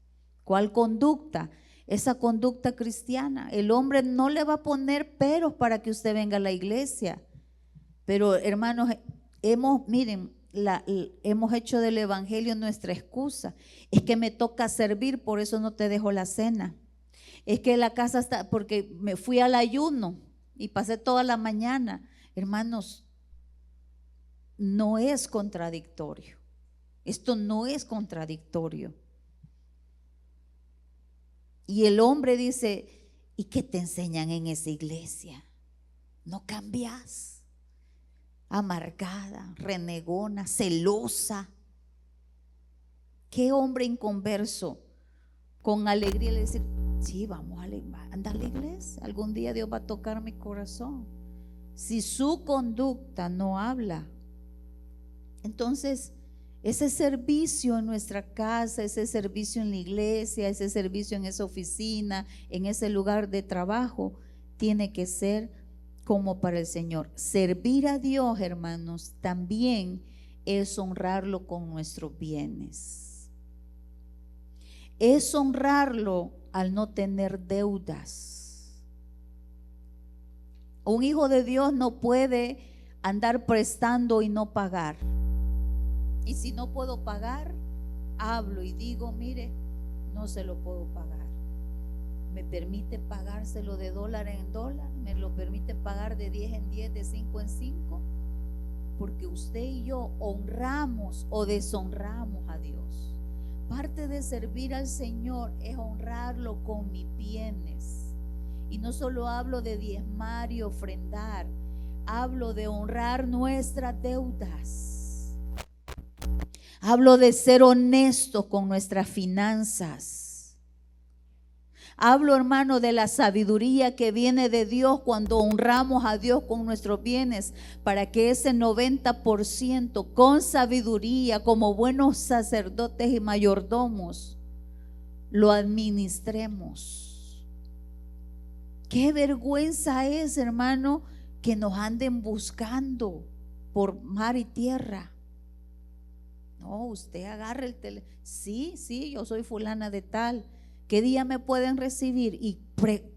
¿Cuál conducta? Esa conducta cristiana. El hombre no le va a poner peros para que usted venga a la iglesia. Pero hermanos, miren, hemos hecho del evangelio nuestra excusa. Es que me toca servir, por eso no te dejo la cena. Es que la casa está, porque me fui al ayuno y pasé toda la mañana. Hermanos, no es contradictorio. Esto no es contradictorio. Y el hombre dice, ¿y qué te enseñan en esa iglesia? No cambias. Amargada, renegona, celosa. ¿Qué hombre inconverso con alegría le dice, sí, vamos a andar a la iglesia, algún día Dios va a tocar mi corazón? Si su conducta no habla, entonces Ese servicio en nuestra casa, ese servicio en la iglesia, ese servicio en esa oficina, en ese lugar de trabajo, tiene que ser como para el Señor. Servir a Dios, hermanos, también es honrarlo con nuestros bienes. Es honrarlo al no tener deudas. Un hijo de Dios no puede andar prestando y no pagar. Y si no puedo pagar, hablo y digo, mire, no se lo puedo pagar. ¿Me permite pagárselo de dólar en dólar? ¿Me lo permite pagar de 10 en 10, de 5 en 5? Porque usted y yo honramos o deshonramos a Dios. Parte de servir al Señor es honrarlo con mis bienes. Y no solo hablo de diezmar y ofrendar, hablo de honrar nuestras deudas. Hablo de ser honestos con nuestras finanzas. Hablo, hermano, de la sabiduría que viene de Dios cuando honramos a Dios con nuestros bienes, para que ese 90% con sabiduría, como buenos sacerdotes y mayordomos, lo administremos. Qué vergüenza es, hermano, que nos anden buscando por mar y tierra. No, usted agarra el teléfono. Sí, yo soy fulana de tal. ¿Qué día me pueden recibir? Y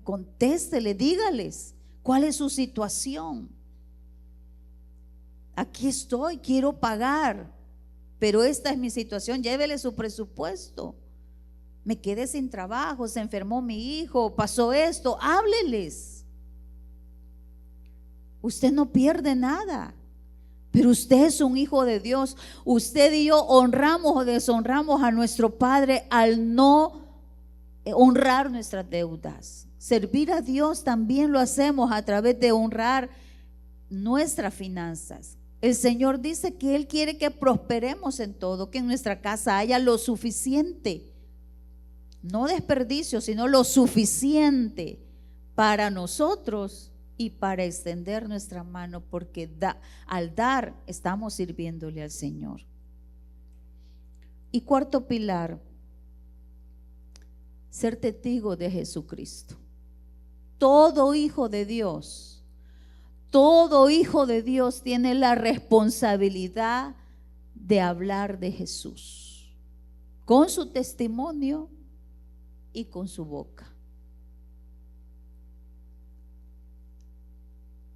contéstele, dígales cuál es su situación. Aquí estoy, quiero pagar, pero esta es mi situación. Llévele su presupuesto. Me quedé sin trabajo, se enfermó mi hijo, pasó esto. Hábleles. Usted no pierde nada. Pero usted es un hijo de Dios. Usted y yo honramos o deshonramos a nuestro Padre al no honrar nuestras deudas. Servir a Dios también lo hacemos a través de honrar nuestras finanzas. El Señor dice que Él quiere que prosperemos en todo, que en nuestra casa haya lo suficiente. No desperdicio, sino lo suficiente para nosotros y para extender nuestra mano, porque al dar estamos sirviéndole al Señor. Y cuarto pilar, ser testigo de Jesucristo. Todo hijo de Dios tiene la responsabilidad de hablar de Jesús con su testimonio y con su boca.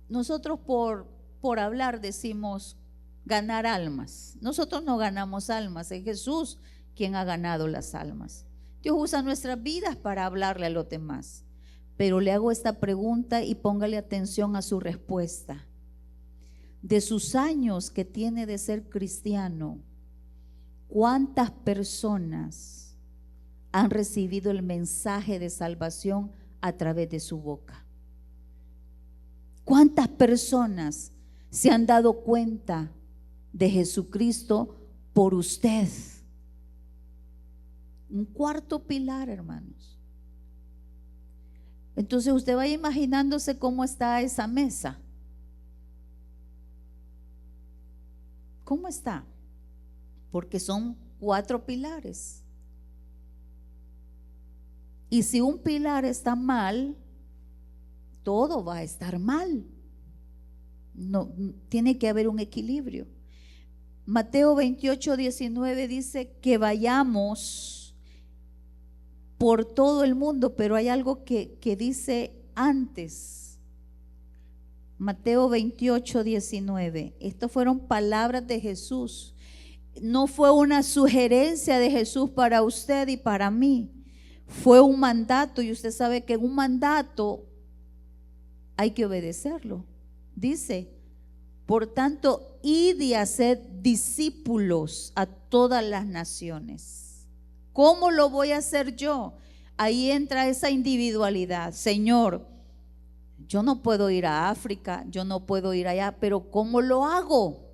Nosotros por hablar decimos ganar almas. Nosotros no ganamos almas, es Jesús quien ha ganado las almas. Dios usa nuestras vidas para hablarle a los demás. Pero le hago esta pregunta y póngale atención a su respuesta. De sus años que tiene de ser cristiano, ¿cuántas personas han recibido el mensaje de salvación a través de su boca? ¿Cuántas personas se han dado cuenta de Jesucristo por usted? Un cuarto pilar, hermanos. Entonces usted vaya imaginándose cómo está esa mesa. ¿Cómo está? Porque son 4 pilares. Y si un pilar está mal, todo va a estar mal. No, tiene que haber un equilibrio. Mateo 28:19 dice que vayamos por todo el mundo, pero hay algo que dice antes. Mateo 28:19. Estas fueron palabras de Jesús. No fue una sugerencia de Jesús para usted y para mí. Fue un mandato, y usted sabe que en un mandato hay que obedecerlo. Dice, por tanto, id y haced discípulos a todas las naciones. ¿Cómo lo voy a hacer yo? Ahí entra esa individualidad. Señor, yo no puedo ir a África, yo no puedo ir allá, pero ¿cómo lo hago?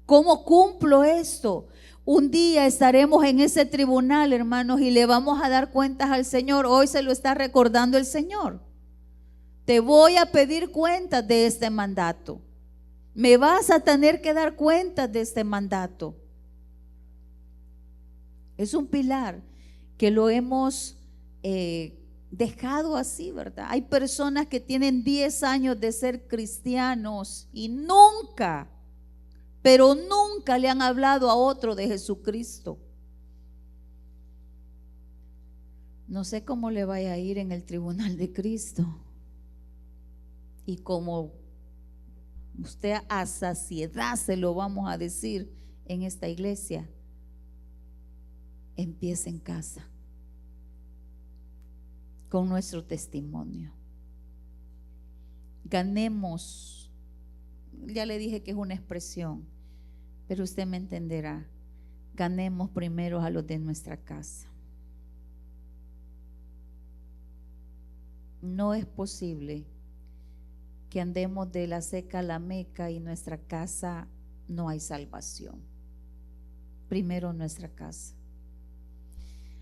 ¿Cómo cumplo esto? Un día estaremos en ese tribunal, hermanos, y le vamos a dar cuentas al Señor. Hoy se lo está recordando el Señor. Te voy a pedir cuentas de este mandato. Me vas a tener que dar cuentas de este mandato. Es un pilar que lo hemos dejado así, ¿verdad? Hay personas que tienen 10 años de ser cristianos y nunca, pero nunca le han hablado a otro de Jesucristo. No sé cómo le vaya a ir en el tribunal de Cristo. Y como usted a saciedad se lo vamos a decir en esta iglesia, empieza en casa con nuestro testimonio. Ganemos, ya le dije que es una expresión, pero usted me entenderá. Ganemos primero a los de nuestra casa. No es posible que andemos de la seca a la meca y en nuestra casa no hay salvación. Primero nuestra casa.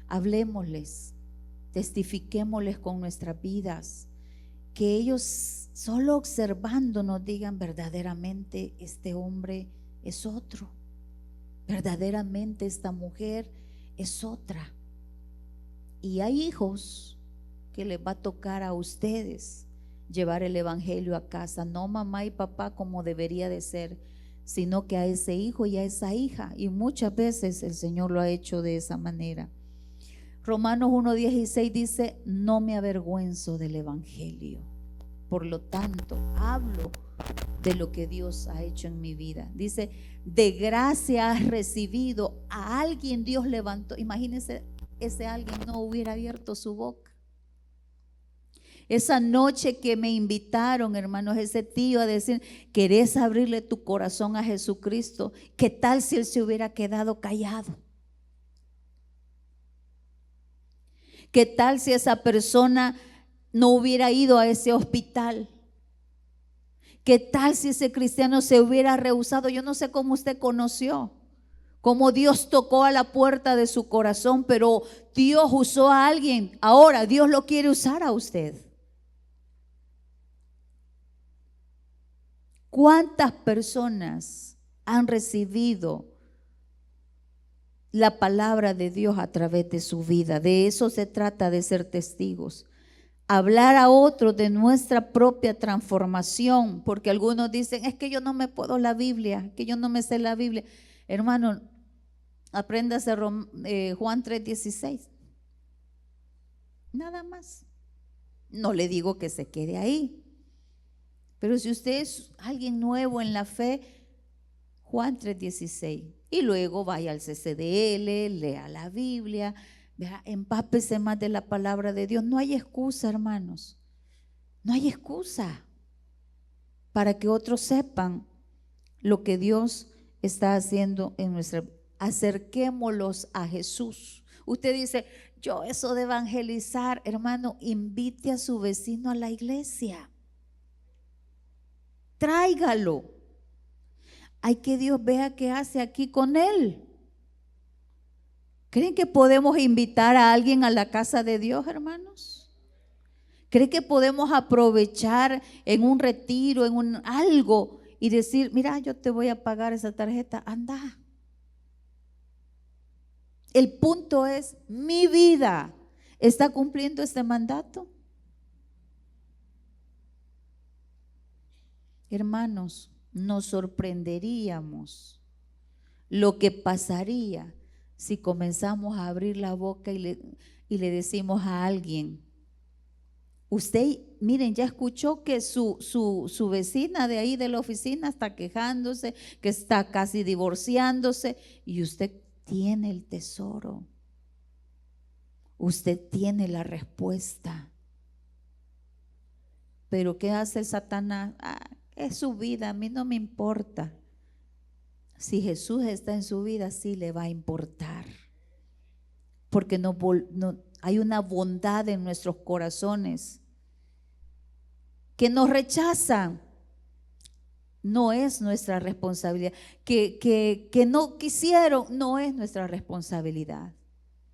Hablemosles, testifiquémosles con nuestras vidas, que ellos solo observando nos digan verdaderamente este hombre es otro, verdaderamente esta mujer es otra. Y hay hijos que les va a tocar a ustedes llevar el evangelio a casa, no mamá y papá como debería de ser, sino que a ese hijo y a esa hija, y muchas veces el Señor lo ha hecho de esa manera. Romanos 1:16 dice: no me avergüenzo del evangelio, por lo tanto hablo de lo que Dios ha hecho en mi vida. Dice: de gracia has recibido, a alguien Dios levantó. Imagínense, ese alguien no hubiera abierto su boca. Esa noche que me invitaron, hermanos, ese tío a decir: ¿querés abrirle tu corazón a Jesucristo? ¿Qué tal si él se hubiera quedado callado? ¿Qué tal si esa persona no hubiera ido a ese hospital? ¿Qué tal si ese cristiano se hubiera rehusado? Yo no sé cómo usted conoció, cómo Dios tocó a la puerta de su corazón, pero Dios usó a alguien. Ahora Dios lo quiere usar a usted. ¿Cuántas personas han recibido la palabra de Dios a través de su vida? De eso se trata, de ser testigos. Hablar a otros de nuestra propia transformación, porque algunos dicen: es que yo no me puedo la Biblia, que yo no me sé la Biblia. Hermano, apréndase Juan 3:16. Nada más. No le digo que se quede ahí. Pero si usted es alguien nuevo en la fe, Juan 3:16. Y luego vaya al CCDL, lea la Biblia, vea, empápese más de la palabra de Dios. No hay excusa, hermanos. No hay excusa para que otros sepan lo que Dios está haciendo en nuestra vida. Acerquémoslos a Jesús. Usted dice: yo eso de evangelizar, hermano, invite a su vecino a la iglesia. Tráigalo. Hay que Dios vea qué hace aquí con él. ¿Creen que podemos invitar a alguien a la casa de Dios, hermanos? ¿Creen que podemos aprovechar en un retiro, en un algo y decir: mira, yo te voy a pagar esa tarjeta, anda? El punto es: mi vida está cumpliendo este mandato. Hermanos, nos sorprenderíamos lo que pasaría si comenzamos a abrir la boca y le decimos a alguien: usted, miren, ya escuchó que su vecina de ahí de la oficina está quejándose, que está casi divorciándose, y usted tiene el tesoro, usted tiene la respuesta. Pero ¿qué hace el Satanás? Es su vida, a mí no me importa. Si Jesús está en su vida, sí le va a importar, porque no hay una bondad en nuestros corazones que nos rechazan. No es nuestra responsabilidad. Que no quisieron, no es nuestra responsabilidad.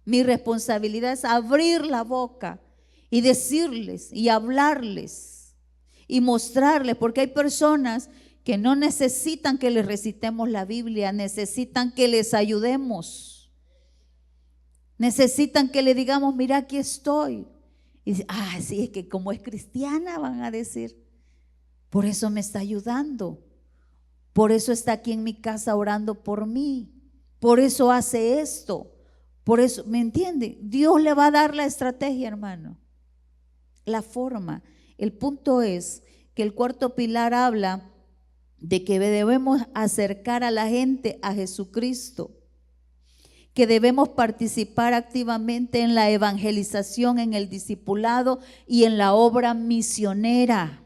Mi responsabilidad es abrir la boca y decirles y hablarles y mostrarles, porque hay personas que no necesitan que les recitemos la Biblia, necesitan que les ayudemos. Necesitan que le digamos, mira, aquí estoy. Y dice, sí, es que como es cristiana, van a decir, por eso me está ayudando, por eso está aquí en mi casa orando por mí, por eso hace esto, por eso, ¿me entiende? Dios le va a dar la estrategia, hermano, la forma. El punto es que el cuarto pilar habla de que debemos acercar a la gente a Jesucristo, que debemos participar activamente en la evangelización, en el discipulado y en la obra misionera.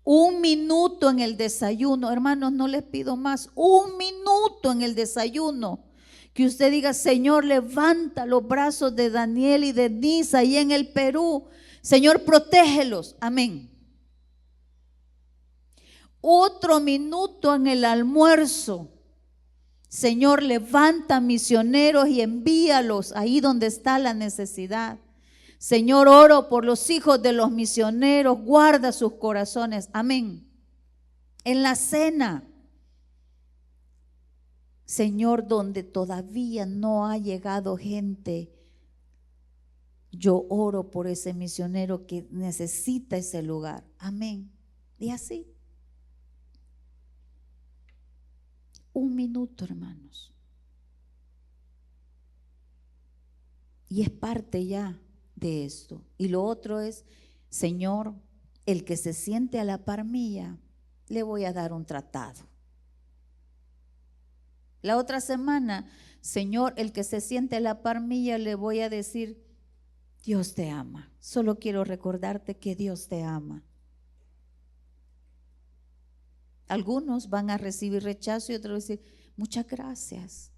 1 minuto en el desayuno, hermanos, no les pido más, 1 minuto en el desayuno. Que usted diga, Señor, levanta los brazos de Daniel y de Nisa ahí en el Perú. Señor, protégelos. Amén. Otro minuto en el almuerzo. Señor, levanta misioneros y envíalos ahí donde está la necesidad. Señor, oro por los hijos de los misioneros, guarda sus corazones. Amén. En la cena, Señor, donde todavía no ha llegado gente, yo oro por ese misionero que necesita ese lugar. Amén. Y así. 1 minuto, hermanos. Y es parte ya de esto. Y lo otro es, Señor, el que se siente a la par mía, le voy a dar un tratado. La otra semana, Señor, el que se siente a la par mía, le voy a decir, Dios te ama. Solo quiero recordarte que Dios te ama. Algunos van a recibir rechazo y otros van a decir, muchas gracias.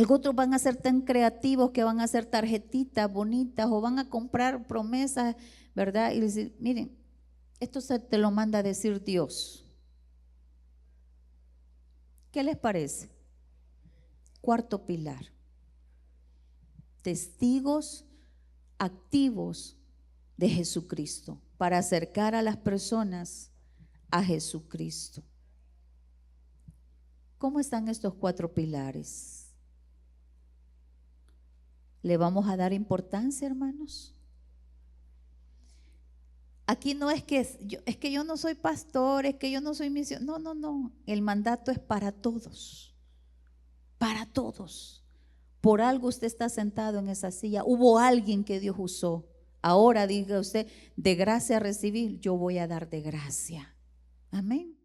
Otros van a ser tan creativos que van a hacer tarjetitas bonitas o van a comprar promesas, ¿verdad? Y decir, miren, esto se te lo manda a decir Dios. ¿Qué les parece? Cuarto pilar. Testigos activos de Jesucristo para acercar a las personas a Jesucristo. ¿Cómo están estos 4 pilares? ¿Le vamos a dar importancia, hermanos? Aquí no es que yo no soy pastor, es que yo no soy misionero. No. El mandato es para todos. Para todos. Por algo usted está sentado en esa silla. Hubo alguien que Dios usó. Ahora diga usted, de gracia recibir, yo voy a dar de gracia. Amén.